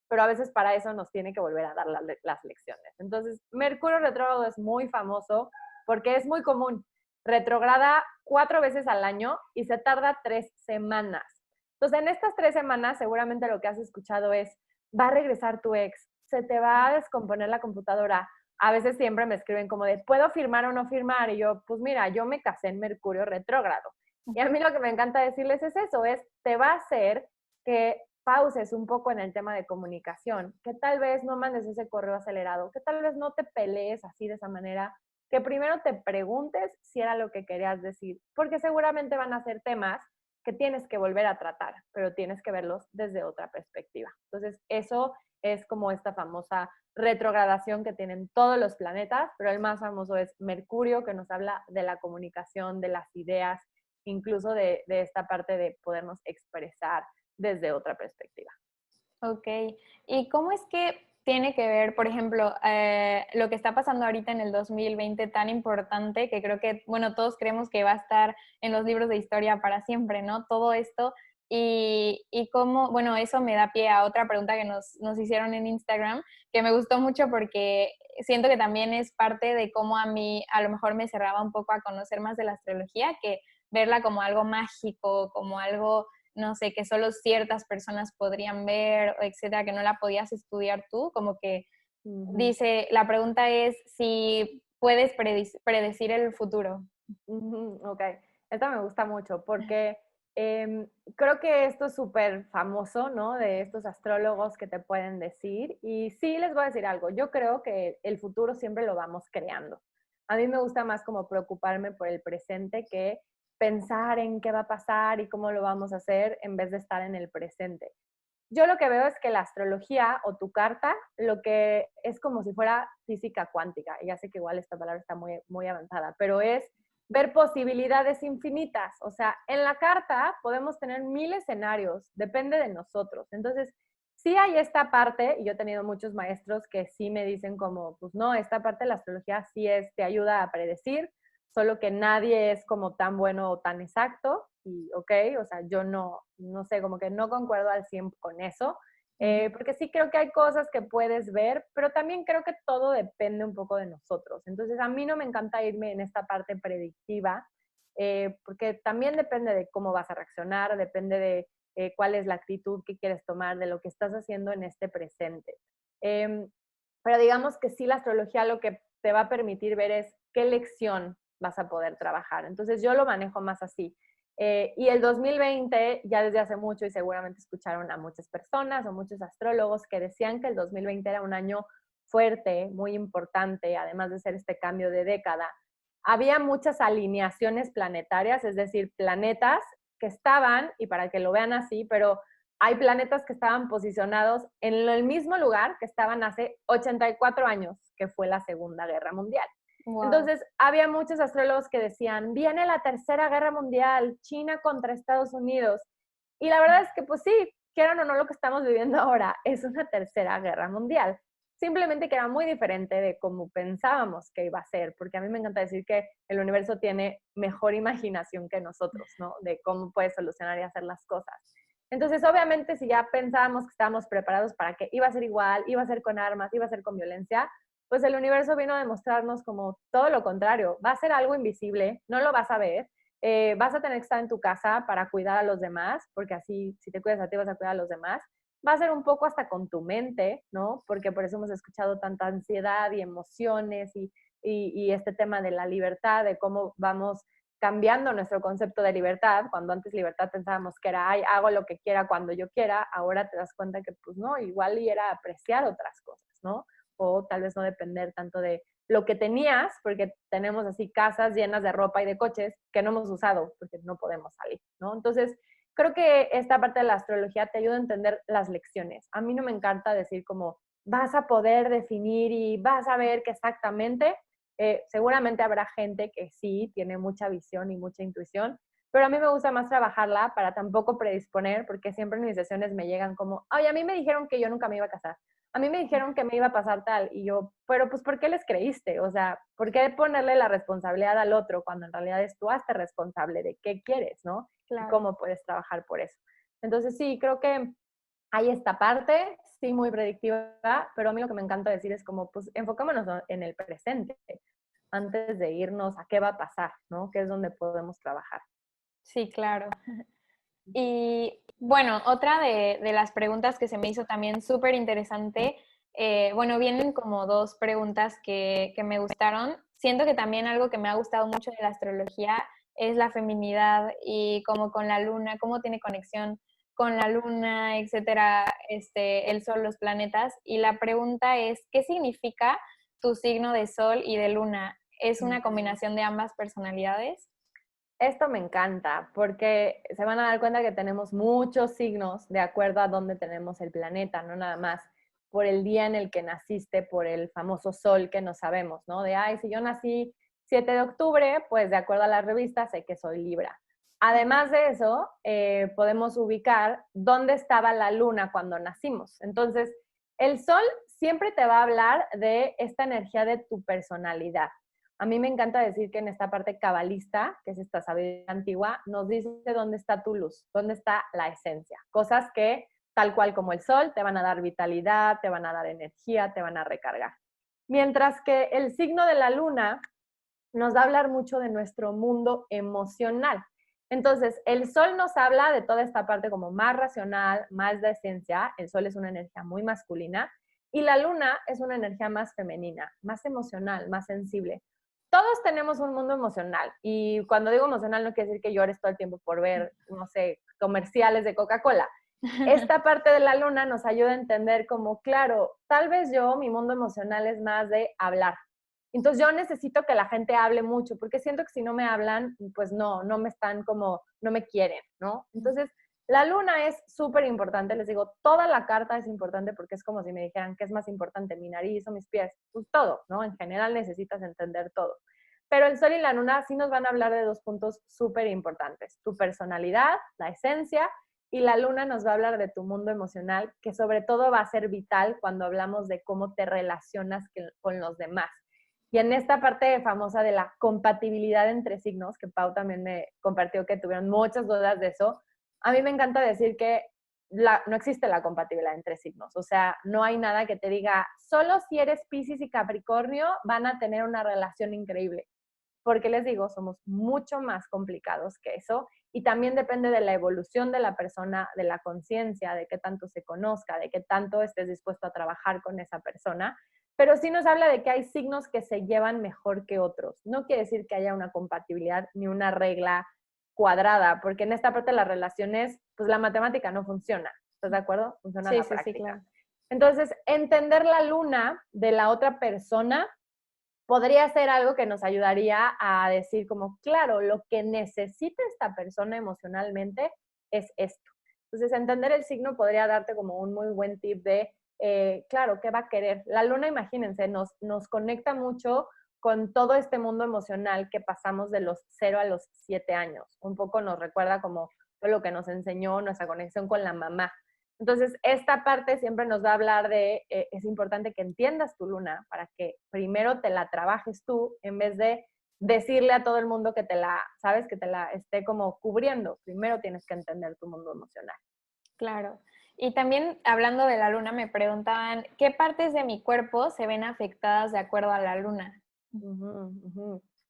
[SPEAKER 2] pero a veces para eso nos tiene que volver a dar las lecciones. Entonces, Mercurio retrógrado es muy famoso porque es muy común. Retrograda 4 veces al año y se tarda 3 semanas. Entonces, en estas 3 semanas, seguramente lo que has escuchado es, va a regresar tu ex, se te va a descomponer la computadora. A veces siempre me escriben como de, ¿puedo firmar o no firmar? Y yo, pues mira, yo me casé en Mercurio retrógrado. Y a mí lo que me encanta decirles es eso, es, te va a hacer que pauses un poco en el tema de comunicación, que tal vez no mandes ese correo acelerado, que tal vez no te pelees así de esa manera, que primero te preguntes si era lo que querías decir, porque seguramente van a ser temas que tienes que volver a tratar, pero tienes que verlos desde otra perspectiva. Entonces, eso es como esta famosa retrogradación que tienen todos los planetas, pero el más famoso es Mercurio, que nos habla de la comunicación, de las ideas, incluso de esta parte de podernos expresar desde otra perspectiva.
[SPEAKER 3] Ok, ¿y cómo es que tiene que ver, por ejemplo, lo que está pasando ahorita en el 2020 tan importante, que creo que, bueno, todos creemos que va a estar en los libros de historia para siempre, ¿no? Todo esto, y cómo, bueno, eso me da pie a otra pregunta que nos hicieron en Instagram, que me gustó mucho porque siento que también es parte de cómo a mí a lo mejor me cerraba un poco a conocer más de la astrología, que verla como algo mágico, como algo, no sé, que solo ciertas personas podrían ver, etcétera, que no la podías estudiar tú, como que dice, la pregunta es si puedes predecir el futuro.
[SPEAKER 2] Ok, esta me gusta mucho porque creo que esto es súper famoso, ¿no? De estos astrólogos que te pueden decir. Y sí, les voy a decir algo. Yo creo que el futuro siempre lo vamos creando. A mí me gusta más como preocuparme por el presente que pensar en qué va a pasar y cómo lo vamos a hacer en vez de estar en el presente. Yo lo que veo es que la astrología o tu carta, lo que es como si fuera física cuántica, y ya sé que igual esta palabra está muy, muy avanzada, pero es ver posibilidades infinitas. O sea, en la carta podemos tener 1000 escenarios, depende de nosotros. Entonces, sí hay esta parte, y yo he tenido muchos maestros que sí me dicen como, pues no, esta parte de la astrología sí es, te ayuda a predecir, solo que nadie es como tan bueno o tan exacto, y ok, o sea, yo no sé, como que no concuerdo al 100 con eso, porque sí creo que hay cosas que puedes ver, pero también creo que todo depende un poco de nosotros. Entonces, a mí no me encanta irme en esta parte predictiva, porque también depende de cómo vas a reaccionar, depende de cuál es la actitud que quieres tomar, de lo que estás haciendo en este presente. Eh, pero digamos que sí, la astrología lo que te va a permitir ver es qué lección vas a poder trabajar. Entonces yo lo manejo más así. Y el 2020, ya desde hace mucho, y seguramente escucharon a muchas personas o muchos astrólogos que decían que el 2020 era un año fuerte, muy importante, además de ser este cambio de década. Había muchas alineaciones planetarias, es decir, planetas que estaban, y para que lo vean así, pero hay planetas que estaban posicionados en el mismo lugar que estaban hace 84 años, que fue la Segunda Guerra Mundial.
[SPEAKER 3] Wow.
[SPEAKER 2] Entonces, había muchos astrólogos que decían, viene la Tercera Guerra Mundial, China contra Estados Unidos. Y la verdad es que, pues sí, quieran o no, lo que estamos viviendo ahora es una Tercera Guerra Mundial. Simplemente que era muy diferente de cómo pensábamos que iba a ser, porque a mí me encanta decir que el universo tiene mejor imaginación que nosotros, ¿no? De cómo puede solucionar y hacer las cosas. Entonces, obviamente, si ya pensábamos que estábamos preparados para que iba a ser igual, iba a ser con armas, iba a ser con violencia, pues el universo vino a demostrarnos como todo lo contrario. Va a ser algo invisible, no lo vas a ver, vas a tener que estar en tu casa para cuidar a los demás, porque así, si te cuidas a ti, vas a cuidar a los demás. Va a ser un poco hasta con tu mente, ¿no? Porque por eso hemos escuchado tanta ansiedad y emociones y este tema de la libertad, de cómo vamos cambiando nuestro concepto de libertad. Cuando antes libertad pensábamos que era, ay, hago lo que quiera cuando yo quiera, ahora te das cuenta que pues no, igual y era apreciar otras cosas, ¿no? O tal vez no depender tanto de lo que tenías, porque tenemos así casas llenas de ropa y de coches que no hemos usado porque no podemos salir, ¿no? Entonces, creo que esta parte de la astrología te ayuda a entender las lecciones. A mí no me encanta decir como vas a poder definir y vas a ver que exactamente, seguramente habrá gente que sí tiene mucha visión y mucha intuición, pero a mí me gusta más trabajarla para tampoco predisponer, porque siempre en mis sesiones me llegan como, ay, a mí me dijeron que yo nunca me iba a casar, a mí me dijeron que me iba a pasar tal, y yo, pero pues ¿por qué les creíste? O sea, ¿por qué ponerle la responsabilidad al otro cuando en realidad es tú hazte responsable de qué quieres, ¿no? Y
[SPEAKER 3] Claro.
[SPEAKER 2] cómo puedes trabajar por eso. Entonces sí, creo que hay esta parte, sí, muy predictiva, pero a mí lo que me encanta decir es como, pues enfocémonos en el presente antes de irnos a qué va a pasar, ¿no? Que es donde podemos trabajar.
[SPEAKER 3] Sí, claro. Y bueno, otra de las preguntas que se me hizo también súper interesante, bueno, vienen como dos preguntas que me gustaron. Siento que también algo que me ha gustado mucho de la astrología es la feminidad y como con la luna, cómo tiene conexión con la luna, etcétera, el sol, los planetas. Y la pregunta es, ¿qué significa tu signo de sol y de luna? ¿Es una combinación de ambas personalidades?
[SPEAKER 2] Esto me encanta porque se van a dar cuenta que tenemos muchos signos de acuerdo a dónde tenemos el planeta, no nada más por el día en el que naciste, por el famoso sol que no sabemos, ¿no? De, ay, si yo nací 7 de octubre, pues de acuerdo a la revista sé que soy Libra. Además de eso, podemos ubicar dónde estaba la luna cuando nacimos. Entonces, el sol siempre te va a hablar de esta energía de tu personalidad. A mí me encanta decir que en esta parte cabalista, que es esta sabiduría antigua, nos dice dónde está tu luz, dónde está la esencia. Cosas que, tal cual como el sol, te van a dar vitalidad, te van a dar energía, te van a recargar. Mientras que el signo de la luna nos va a hablar mucho de nuestro mundo emocional. Entonces, el sol nos habla de toda esta parte como más racional, más de esencia. El sol es una energía muy masculina y la luna es una energía más femenina, más emocional, más sensible. todos tenemos un mundo emocional. Y cuando digo emocional no quiere decir que llores todo el tiempo por ver, no sé, comerciales de Coca-Cola. Esta parte de la luna nos ayuda a entender como, claro, tal vez mi mundo emocional es más de hablar. Entonces yo necesito que la gente hable mucho, porque siento que si no me hablan, pues no me están como, no me quieren, ¿no? Entonces, la luna es súper importante, les digo, toda la carta es importante porque es como si me dijeran qué es más importante, mi nariz o mis pies, pues todo, ¿no? En general necesitas entender todo. Pero el sol y la luna sí nos van a hablar de dos puntos súper importantes, tu personalidad, la esencia, y la luna nos va a hablar de tu mundo emocional, que sobre todo va a ser vital cuando hablamos de cómo te relacionas con los demás. Y en esta parte famosa de la compatibilidad entre signos, que Pau también me compartió que tuvieron muchas dudas de eso, a mí me encanta decir que no existe la compatibilidad entre signos. O sea, no hay nada que te diga, solo si eres Piscis y Capricornio van a tener una relación increíble. Porque les digo, somos mucho más complicados que eso y también depende de la evolución de la persona, de la conciencia, de qué tanto se conozca, de qué tanto estés dispuesto a trabajar con esa persona. Pero sí nos habla de que hay signos que se llevan mejor que otros. No quiere decir que haya una compatibilidad ni una regla cuadrada, porque en esta parte de las relaciones, pues la matemática no funciona. ¿Estás de acuerdo? Funciona la práctica.
[SPEAKER 3] Sí, claro.
[SPEAKER 2] Entonces, entender la luna de la otra persona podría ser algo que nos ayudaría a decir como, claro, lo que necesita esta persona emocionalmente es esto. Entonces, entender el signo podría darte como un muy buen tip de, claro, ¿qué va a querer? La luna, imagínense, nos conecta mucho con todo este mundo emocional que pasamos de los 0 a los 7 años. Un poco nos recuerda como todo lo que nos enseñó nuestra conexión con la mamá. Entonces, esta parte siempre nos va a hablar de, es importante que entiendas tu luna para que primero te la trabajes tú en vez de decirle a todo el mundo que te la, sabes, que te la esté como cubriendo. Primero tienes que entender tu mundo emocional.
[SPEAKER 3] Claro. Y también hablando de la luna, me preguntaban, ¿qué partes de mi cuerpo se ven afectadas de acuerdo a la luna?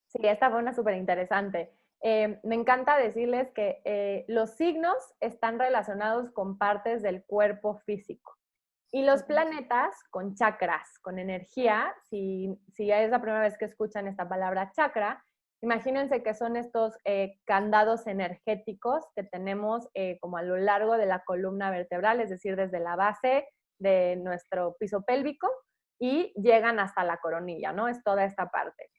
[SPEAKER 2] Sí, esta fue una súper interesante. Me encanta decirles que los signos están relacionados con partes del cuerpo físico y los planetas con chakras, con energía. Si ya es la primera vez que escuchan esta palabra chakra, imagínense que son estos candados energéticos que tenemos como a lo largo de la columna vertebral, es decir, desde la base de nuestro piso pélvico y llegan hasta la coronilla, ¿no? Es toda esta parte.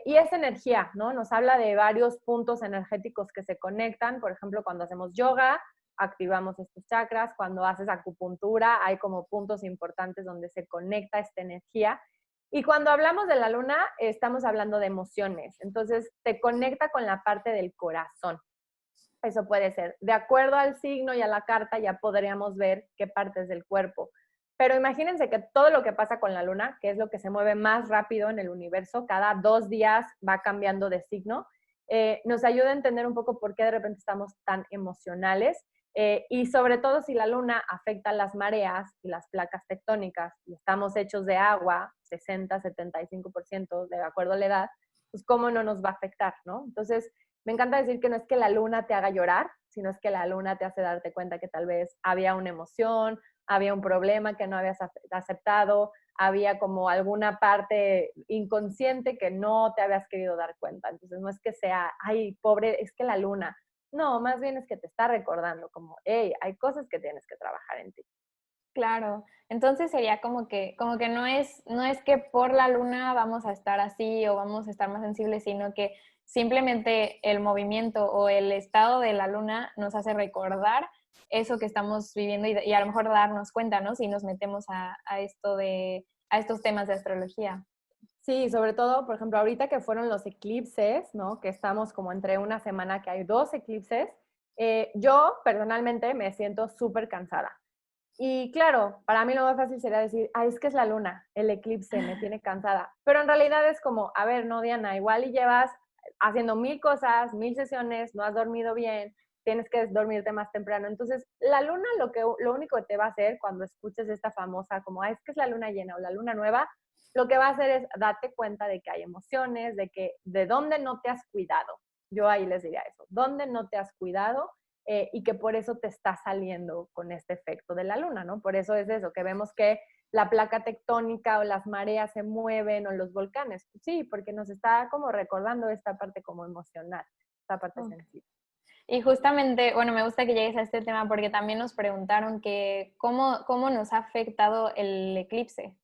[SPEAKER 2] Y es energía, ¿no? Nos habla de varios puntos energéticos que se conectan. Por ejemplo, cuando hacemos yoga, activamos estos chakras. Cuando haces acupuntura, hay como puntos importantes donde se conecta esta energía. Y cuando hablamos de la luna, estamos hablando de emociones. Entonces, te conecta con la parte del corazón. Eso puede ser. De acuerdo al signo y a la carta, ya podríamos ver qué partes del cuerpo. Pero imagínense que todo lo que pasa con la luna, que es lo que se mueve más rápido en el universo, cada 2 días va cambiando de signo, nos ayuda a entender un poco por qué de repente estamos tan emocionales y sobre todo si la luna afecta las mareas y las placas tectónicas y estamos hechos de agua, 60-75% de acuerdo a la edad, pues cómo no nos va a afectar, ¿no? Entonces, me encanta decir que no es que la luna te haga llorar, sino es que la luna te hace darte cuenta que tal vez había una emoción, había un problema que no habías aceptado, había como alguna parte inconsciente que no te habías querido dar cuenta. Entonces no es que sea, ay, pobre, es que la luna. No, más bien es que te está recordando como, hey, hay cosas que tienes que trabajar en ti.
[SPEAKER 3] Claro, entonces sería como que no es que por la luna vamos a estar así o vamos a estar más sensibles, sino que simplemente el movimiento o el estado de la luna nos hace recordar eso que estamos viviendo y a lo mejor darnos cuenta, ¿no? Si nos metemos a estos temas de astrología.
[SPEAKER 2] Sí, sobre todo, por ejemplo, ahorita que fueron los eclipses, ¿no? Que estamos como entre una semana que hay 2 eclipses, yo personalmente me siento súper cansada. Y claro, para mí lo más fácil sería decir, ay, es que es la luna, el eclipse me tiene cansada. Pero en realidad es como, a ver, no, Diana, igual y llevas haciendo 1000 cosas, 1000 sesiones, no has dormido bien, tienes que dormirte más temprano. Entonces, la luna lo único que te va a hacer cuando escuches esta famosa como, ay, es que es la luna llena o la luna nueva, lo que va a hacer es darte cuenta de que hay emociones, de dónde no te has cuidado. Yo ahí les diría eso, dónde no te has cuidado y que por eso te está saliendo con este efecto de la luna, ¿no? Por eso es eso, que vemos que la placa tectónica o las mareas se mueven o los volcanes. Pues sí, porque nos está como recordando esta parte como emocional, esta parte sensible.
[SPEAKER 3] Y justamente, bueno, me gusta que llegues a este tema porque también nos preguntaron que cómo nos ha afectado el eclipse.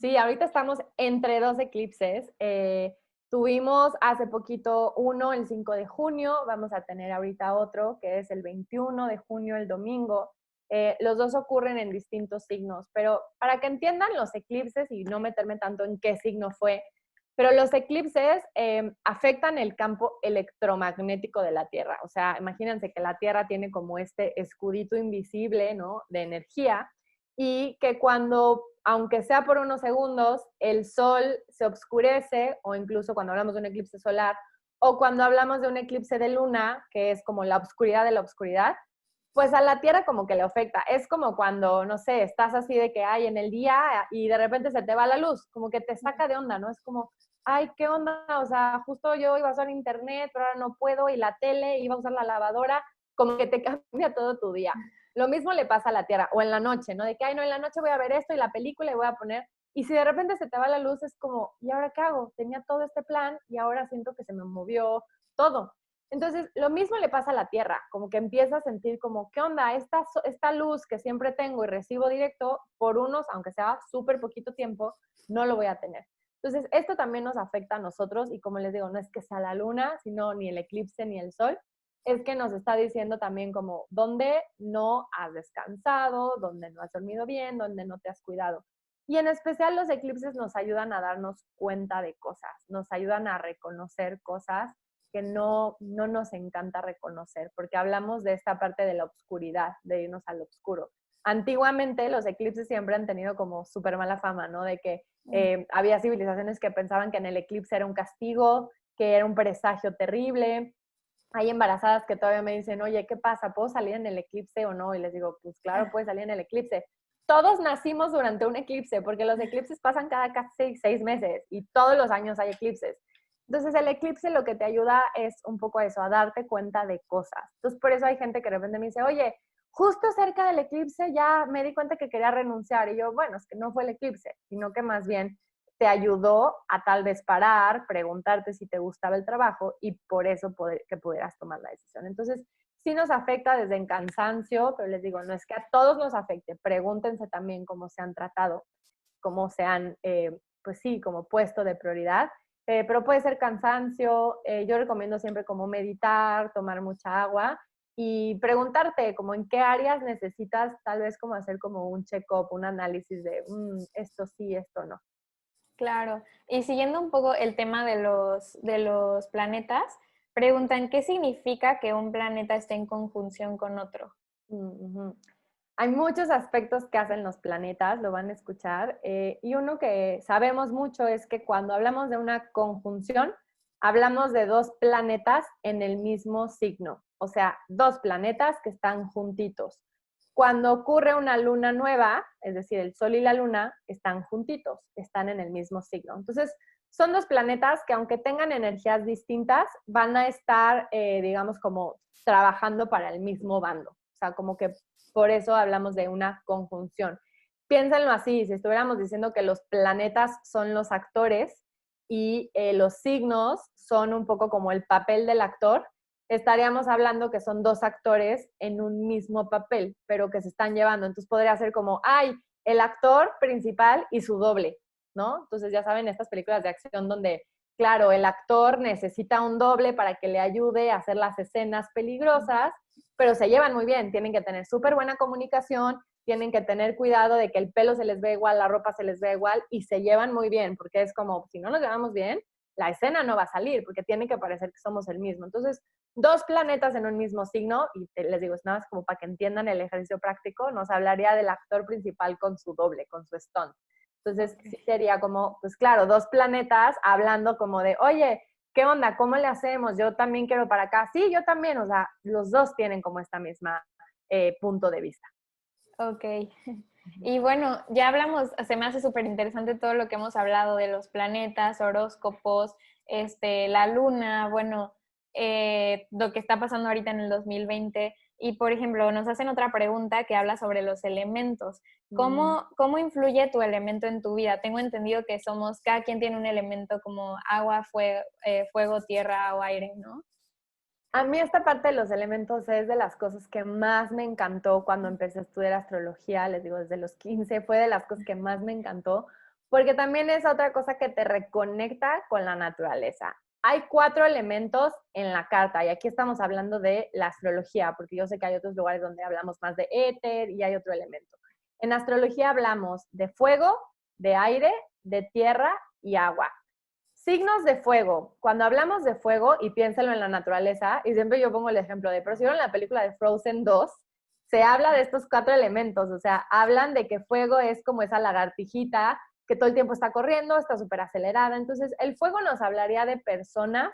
[SPEAKER 2] Sí, ahorita estamos entre dos eclipses. Tuvimos hace poquito uno, el 5 de junio, vamos a tener ahorita otro, que es el 21 de junio, el domingo. Los dos ocurren en distintos signos, pero para que entiendan los eclipses y no meterme tanto en qué signo fue, pero los eclipses afectan el campo electromagnético de la Tierra. O sea, imagínense que la Tierra tiene como este escudito invisible, ¿no?, de energía, y que cuando, aunque sea por unos segundos, el sol se oscurece, o incluso cuando hablamos de un eclipse solar, o cuando hablamos de un eclipse de luna, que es como la oscuridad de la oscuridad, pues a la Tierra como que le afecta. Es como cuando, no sé, estás así de que hay en el día y de repente se te va la luz, como que te saca de onda, ¿no? Es como, ay, ¿qué onda? O sea, justo yo iba a usar internet, pero ahora no puedo, y la tele, iba a usar la lavadora, como que te cambia todo tu día. Lo mismo le pasa a la Tierra, o en la noche, ¿no? De que, ay, no, en la noche voy a ver esto y la película y voy a poner, y si de repente se te va la luz, es como, ¿y ahora qué hago? Tenía todo este plan y ahora siento que se me movió todo. Entonces, lo mismo le pasa a la Tierra, como que empieza a sentir como, ¿qué onda? Esta luz que siempre tengo y recibo directo, por unos, aunque sea súper poquito tiempo, no lo voy a tener. Entonces, esto también nos afecta a nosotros y como les digo, no es que sea la luna, sino ni el eclipse ni el sol, es que nos está diciendo también como dónde no has descansado, dónde no has dormido bien, dónde no te has cuidado. Y en especial los eclipses nos ayudan a darnos cuenta de cosas, nos ayudan a reconocer cosas que no nos encanta reconocer, porque hablamos de esta parte de la oscuridad, de irnos al oscuro. Antiguamente los eclipses siempre han tenido como súper mala fama, ¿no? De que había civilizaciones que pensaban que en el eclipse era un castigo, que era un presagio terrible. Hay embarazadas que todavía me dicen, oye, ¿qué pasa? ¿Puedo salir en el eclipse o no? Y les digo, pues claro, puedes salir en el eclipse. Todos nacimos durante un eclipse, porque los eclipses pasan cada casi 6 meses y todos los años hay eclipses. Entonces el eclipse lo que te ayuda es un poco eso, a darte cuenta de cosas. Entonces por eso hay gente que de repente me dice, oye, justo cerca del eclipse ya me di cuenta que quería renunciar. Y yo, bueno, es que no fue el eclipse, sino que más bien te ayudó a tal vez parar, preguntarte si te gustaba el trabajo y por eso que pudieras tomar la decisión. Entonces, sí nos afecta desde en cansancio, pero les digo, no es que a todos nos afecte. Pregúntense también cómo se han tratado, cómo se han, pues sí, como puesto de prioridad. Pero puede ser cansancio. Yo recomiendo siempre como meditar, tomar mucha agua y preguntarte como en qué áreas necesitas tal vez como hacer como un check-up, un análisis de esto sí, esto no.
[SPEAKER 3] Claro. Y siguiendo un poco el tema de los planetas, preguntan, ¿qué significa que un planeta esté en conjunción con otro?
[SPEAKER 2] Uh-huh. Hay muchos aspectos que hacen los planetas, lo van a escuchar, y uno que sabemos mucho es que cuando hablamos de una conjunción, hablamos de dos planetas en el mismo signo, o sea, dos planetas que están juntitos. Cuando ocurre una luna nueva, es decir, el Sol y la Luna están juntitos, están en el mismo signo. Entonces, son dos planetas que aunque tengan energías distintas, van a estar, digamos, como trabajando para el mismo bando. O sea, como que por eso hablamos de una conjunción. Piénsenlo así, si estuviéramos diciendo que los planetas son los actores y los signos son un poco como el papel del actor, estaríamos hablando que son dos actores en un mismo papel, pero que se están llevando. Entonces podría ser como, ay, el actor principal y su doble, ¿no? Entonces ya saben, estas películas de acción donde, claro, el actor necesita un doble para que le ayude a hacer las escenas peligrosas, pero se llevan muy bien, tienen que tener súper buena comunicación, tienen que tener cuidado de que el pelo se les ve igual, la ropa se les ve igual y se llevan muy bien, porque es como, si no nos llevamos bien, la escena no va a salir, porque tiene que parecer que somos el mismo. Entonces, dos planetas en un mismo signo, y les digo, es nada más como para que entiendan el ejercicio práctico, nos hablaría del actor principal con su doble, con su stunt. Entonces, sí sería como, pues claro, dos planetas hablando como de, oye, ¿qué onda? ¿Cómo le hacemos? Yo también quiero para acá. Sí, yo también. O sea, los dos tienen como esta misma punto de vista.
[SPEAKER 3] Ok. Y bueno, ya hablamos, se me hace súper interesante todo lo que hemos hablado de los planetas, horóscopos, la luna, bueno, lo que está pasando ahorita en el 2020. Y, por ejemplo, nos hacen otra pregunta que habla sobre los elementos.
[SPEAKER 2] Mm.
[SPEAKER 3] ¿Cómo influye tu elemento en tu vida? Tengo entendido que cada quien tiene un elemento como agua, fuego, tierra o aire, ¿no?
[SPEAKER 2] A mí esta parte de los elementos es de las cosas que más me encantó cuando empecé a estudiar astrología, les digo, desde los 15 fue de las cosas que más me encantó, porque también es otra cosa que te reconecta con la naturaleza. Hay 4 elementos en la carta y aquí estamos hablando de la astrología, porque yo sé que hay otros lugares donde hablamos más de éter y hay otro elemento. En astrología hablamos de fuego, de aire, de tierra y agua. Signos de fuego. Cuando hablamos de fuego, y piénsalo en la naturaleza, y siempre yo pongo el ejemplo de, pero si vieron la película de Frozen 2, se habla de estos 4 elementos, o sea, hablan de que fuego es como esa lagartijita que todo el tiempo está corriendo, está súper acelerada. Entonces, el fuego nos hablaría de personas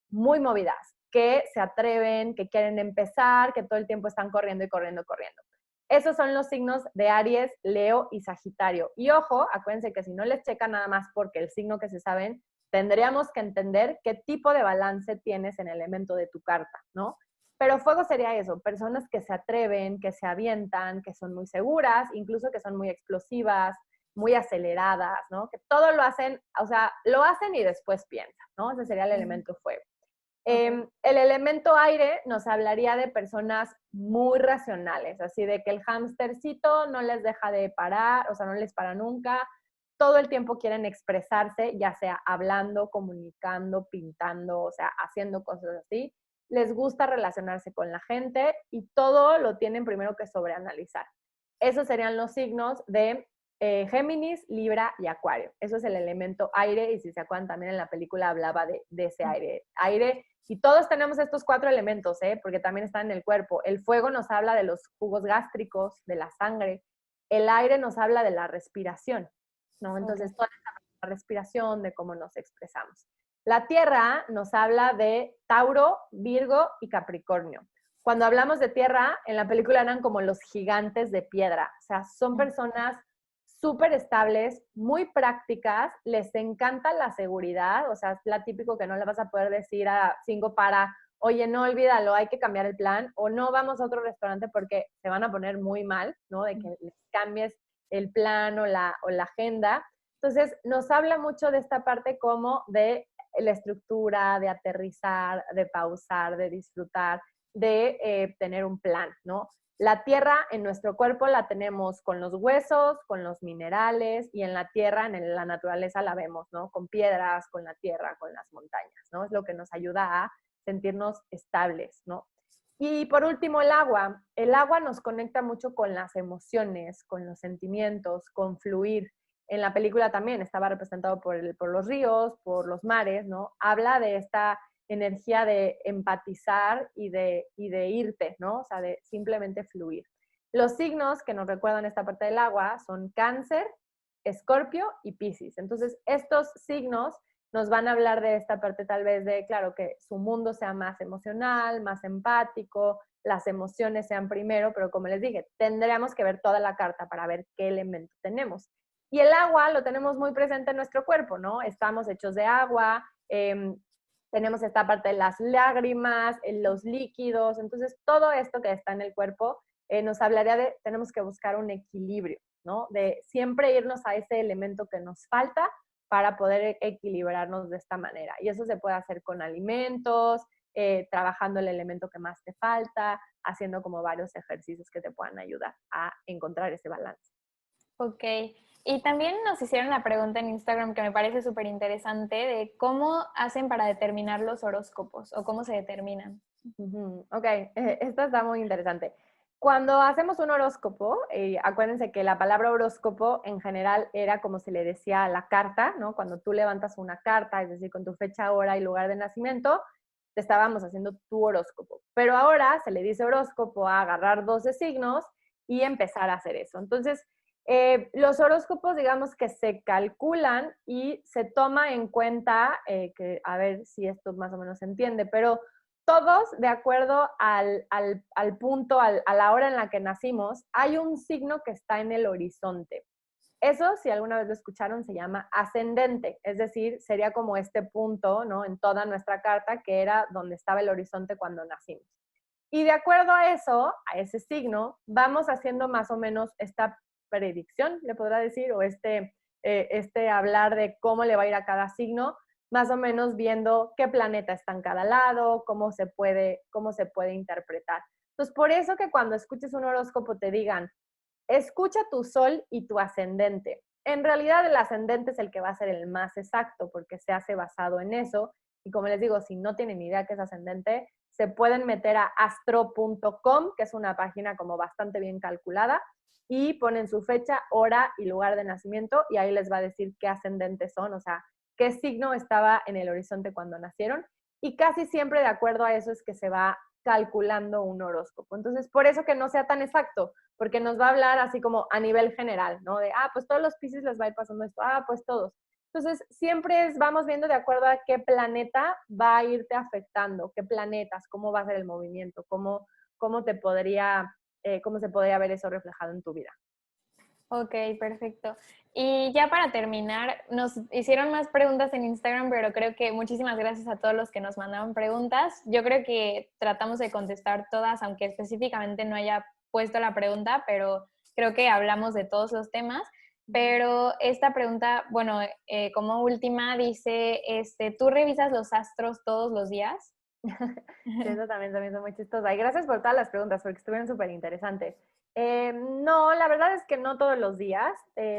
[SPEAKER 2] muy movidas, que se atreven, que quieren empezar, que todo el tiempo están corriendo y corriendo y corriendo. Esos son los signos de Aries, Leo y Sagitario. Y ojo, acuérdense que si no les checa nada más porque el signo que se saben, tendríamos que entender qué tipo de balance tienes en el elemento de tu carta, ¿no? Pero fuego sería eso, personas que se atreven, que se avientan, que son muy seguras, incluso que son muy explosivas, muy aceleradas, ¿no? Que todo lo hacen, o sea, lo hacen y después piensan, ¿no? Ese sería el elemento fuego.
[SPEAKER 3] Okay.
[SPEAKER 2] El elemento aire nos hablaría de personas muy racionales, así de que el hámstercito no les deja de parar, o sea, no les para nunca, todo el tiempo quieren expresarse, ya sea hablando, comunicando, pintando, o sea, haciendo cosas así. Les gusta relacionarse con la gente y todo lo tienen primero que sobreanalizar. Esos serían los signos de Géminis, Libra y Acuario. Eso es el elemento aire y si se acuerdan también en la película hablaba de ese aire. Y todos tenemos estos 4 elementos, porque también están en el cuerpo. El fuego nos habla de los jugos gástricos, de la sangre. El aire nos habla de la respiración, ¿no? Entonces,
[SPEAKER 3] Okay.
[SPEAKER 2] toda esta respiración, de cómo nos expresamos. La tierra nos habla de Tauro, Virgo y Capricornio. Cuando hablamos de tierra, en la película eran como los gigantes de piedra. O sea, son personas súper estables, muy prácticas, les encanta la seguridad, o sea, es la típico que no le vas a poder decir a 5 para, oye, no olvídalo, hay que cambiar el plan, o no vamos a otro restaurante porque se van a poner muy mal, ¿no? De que les cambies el plan o la agenda. Entonces, nos habla mucho de esta parte como de la estructura, de aterrizar, de pausar, de disfrutar, de tener un plan, ¿no? La tierra en nuestro cuerpo la tenemos con los huesos, con los minerales y en la tierra, en la naturaleza la vemos, ¿no? Con piedras, con la tierra, con las montañas, ¿no? Es lo que nos ayuda a sentirnos estables, ¿no? Y por último, el agua. El agua nos conecta mucho con las emociones, con los sentimientos, con fluir. En la película también estaba representado por los ríos, por los mares, ¿no? Habla de esta energía de empatizar y de irte, ¿no? O sea, de simplemente fluir. Los signos que nos recuerdan esta parte del agua son Cáncer, Escorpio y Piscis. Entonces, estos signos nos van a hablar de esta parte tal vez de, claro, que su mundo sea más emocional, más empático, las emociones sean primero, pero como les dije, tendríamos que ver toda la carta para ver qué elemento tenemos. Y el agua lo tenemos muy presente en nuestro cuerpo, ¿no? Estamos hechos de agua, tenemos esta parte de las lágrimas, los líquidos, entonces todo esto que está en el cuerpo nos hablaría de, tenemos que buscar un equilibrio, ¿no? De siempre irnos a ese elemento que nos falta para poder equilibrarnos de esta manera. Y eso se puede hacer con alimentos, trabajando el elemento que más te falta, haciendo como varios ejercicios que te puedan ayudar a encontrar ese balance.
[SPEAKER 3] Ok. Y también nos hicieron una pregunta en Instagram que me parece súper interesante de cómo hacen para determinar los horóscopos o cómo se determinan.
[SPEAKER 2] Ok, esta está muy interesante. Cuando hacemos un horóscopo, acuérdense que la palabra horóscopo en general era como se le decía a la carta, ¿no? Cuando tú levantas una carta, es decir, con tu fecha, hora y lugar de nacimiento, te estábamos haciendo tu horóscopo. Pero ahora se le dice horóscopo a agarrar 12 signos y empezar a hacer eso. Entonces, los horóscopos, digamos que se calculan y se toma en cuenta, que a ver si esto más o menos se entiende, pero todos, de acuerdo al punto, a la hora en la que nacimos, hay un signo que está en el horizonte. Eso, si alguna vez lo escucharon, se llama ascendente, es decir, sería como este punto, ¿no? En toda nuestra carta, que era donde estaba el horizonte cuando nacimos. Y de acuerdo a eso, a ese signo, vamos haciendo más o menos esta predicción, le podrá decir, o este hablar de cómo le va a ir a cada signo, más o menos viendo qué planeta está en cada lado, cómo se puede interpretar. Entonces, por eso que cuando escuches un horóscopo te digan, escucha tu sol y tu ascendente. En realidad el ascendente es el que va a ser el más exacto porque se hace basado en eso. Y como les digo, si no tienen ni idea qué es ascendente, se pueden meter a astro.com, que es una página como bastante bien calculada, y ponen su fecha, hora y lugar de nacimiento y ahí les va a decir qué ascendentes son, o sea, qué signo estaba en el horizonte cuando nacieron. Y casi siempre de acuerdo a eso es que se va calculando un horóscopo. Entonces, por eso que no sea tan exacto, porque nos va a hablar así como a nivel general, ¿no? De, pues todos los Piscis les va a ir pasando esto, pues todos. Entonces, siempre vamos viendo de acuerdo a qué planeta va a irte afectando, qué planetas, cómo va a ser el movimiento, cómo se podría ver eso reflejado en tu vida.
[SPEAKER 3] Ok, perfecto. Y ya para terminar, nos hicieron más preguntas en Instagram, pero creo que muchísimas gracias a todos los que nos mandaron preguntas. Yo creo que tratamos de contestar todas, aunque específicamente no haya puesto la pregunta, pero creo que hablamos de todos los temas. Pero esta pregunta, bueno, como última dice, ¿tú revisas los astros todos los días?
[SPEAKER 2] Eso también son muy chistosas. Y gracias por todas las preguntas, porque estuvieron súper interesantes. No, la verdad es que no todos los días.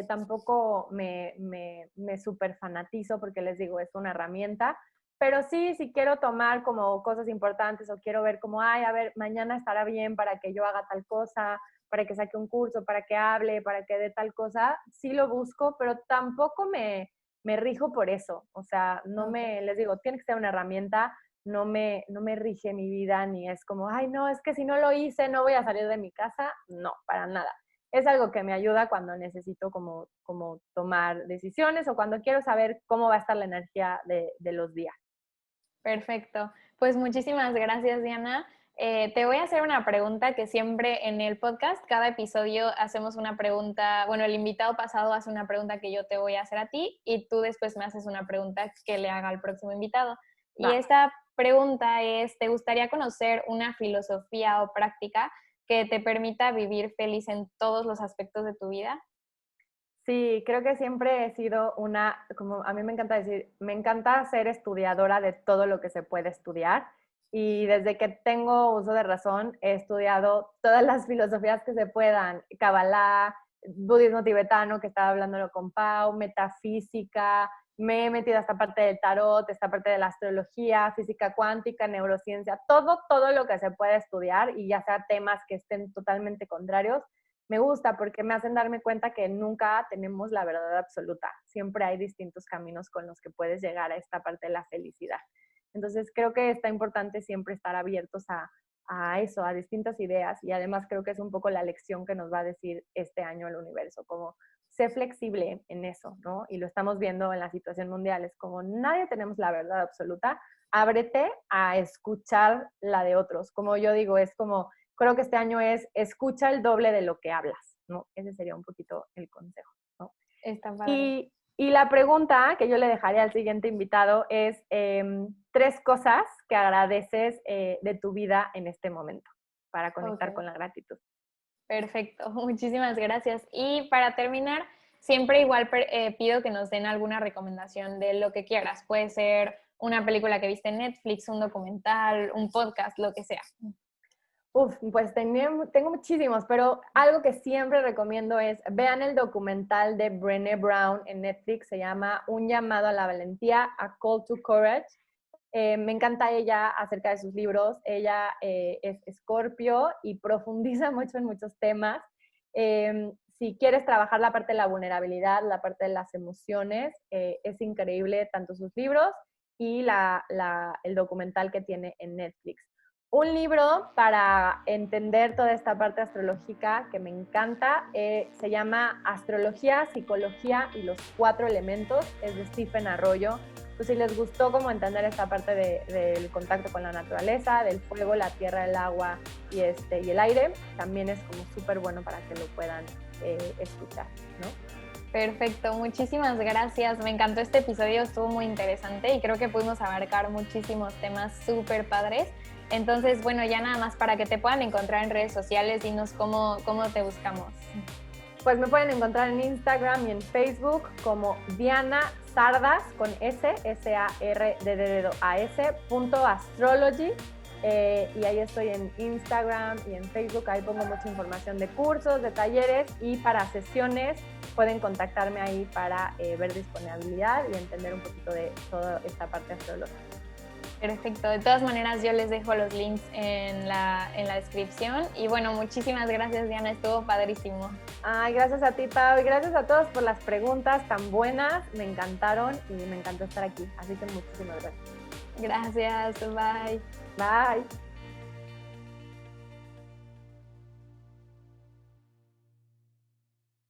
[SPEAKER 2] Tampoco me súper fanatizo, porque les digo, es una herramienta. Pero sí, si quiero tomar como cosas importantes o quiero ver como, a ver, mañana estará bien para que yo haga tal cosa, para que saque un curso, para que hable, para que dé tal cosa, sí lo busco, pero tampoco me rijo por eso. O sea, les digo, tiene que ser una herramienta, no me rige mi vida, ni es como, no, es que si no lo hice no voy a salir de mi casa. No, para nada. Es algo que me ayuda cuando necesito como tomar decisiones o cuando quiero saber cómo va a estar la energía de los días.
[SPEAKER 3] Perfecto. Pues muchísimas gracias, Diana. Te voy a hacer una pregunta que siempre en el podcast, cada episodio hacemos una pregunta, bueno, el invitado pasado hace una pregunta que yo te voy a hacer a ti y tú después me haces una pregunta que le haga al próximo invitado. Y esta pregunta es, ¿te gustaría conocer una filosofía o práctica que te permita vivir feliz en todos los aspectos de tu vida?
[SPEAKER 2] Sí, creo que siempre he sido como a mí me encanta decir, me encanta ser estudiadora de todo lo que se puede estudiar. Y desde que tengo uso de razón, he estudiado todas las filosofías que se puedan, Kabbalah, budismo tibetano, que estaba hablándolo con Pau, metafísica, me he metido a esta parte del tarot, esta parte de la astrología, física cuántica, neurociencia, todo lo que se puede estudiar y ya sea temas que estén totalmente contrarios, me gusta porque me hacen darme cuenta que nunca tenemos la verdad absoluta. Siempre hay distintos caminos con los que puedes llegar a esta parte de la felicidad. Entonces creo que está importante siempre estar abiertos a eso, a distintas ideas y además creo que es un poco la lección que nos va a decir este año el universo, como sé flexible en eso, ¿no? Y lo estamos viendo en la situación mundial, es como nadie tenemos la verdad absoluta, ábrete a escuchar la de otros. Como yo digo, es como, creo que este año es escucha el doble de lo que hablas, ¿no? Ese sería un poquito el consejo, ¿no?
[SPEAKER 3] Está padre.
[SPEAKER 2] Y la pregunta que yo le dejaría al siguiente invitado es 3 cosas que agradeces de tu vida en este momento para conectar con la gratitud.
[SPEAKER 3] Perfecto, muchísimas gracias. Y para terminar, siempre igual pido que nos den alguna recomendación de lo que quieras. Puede ser una película que viste en Netflix, un documental, un podcast, lo que sea.
[SPEAKER 2] Pues tengo muchísimos, pero algo que siempre recomiendo es vean el documental de Brené Brown en Netflix, se llama Un llamado a la valentía, A Call to Courage. Me encanta ella acerca de sus libros. Ella es Escorpio y profundiza mucho en muchos temas. Si quieres trabajar la parte de la vulnerabilidad, la parte de las emociones, es increíble tanto sus libros y el documental que tiene en Netflix. Un libro para entender toda esta parte astrológica que me encanta se llama Astrología, Psicología y los 4 elementos, es de Stephen Arroyo. Pues si les gustó como entender esta parte del contacto con la naturaleza, del fuego, la tierra, el agua y el aire, también es como súper bueno para que lo puedan escuchar, ¿no?
[SPEAKER 3] Perfecto, muchísimas gracias. Me encantó este episodio, estuvo muy interesante y creo que pudimos abarcar muchísimos temas súper padres. Entonces, bueno, ya nada más para que te puedan encontrar en redes sociales, dinos cómo te buscamos.
[SPEAKER 2] Pues me pueden encontrar en Instagram y en Facebook como Diana Sardas con SARDDAS.astrology. Y ahí estoy en Instagram y en Facebook, ahí pongo mucha información de cursos, de talleres, y para sesiones pueden contactarme ahí para ver disponibilidad y entender un poquito de toda esta parte astrológica.
[SPEAKER 3] Perfecto, de todas maneras yo les dejo los links en la descripción y bueno, muchísimas gracias Diana, estuvo padrísimo.
[SPEAKER 2] Ay, gracias a ti Pau y gracias a todos por las preguntas tan buenas, me encantaron y me encantó estar aquí, así que muchísimas gracias.
[SPEAKER 3] Gracias, bye.
[SPEAKER 2] Bye.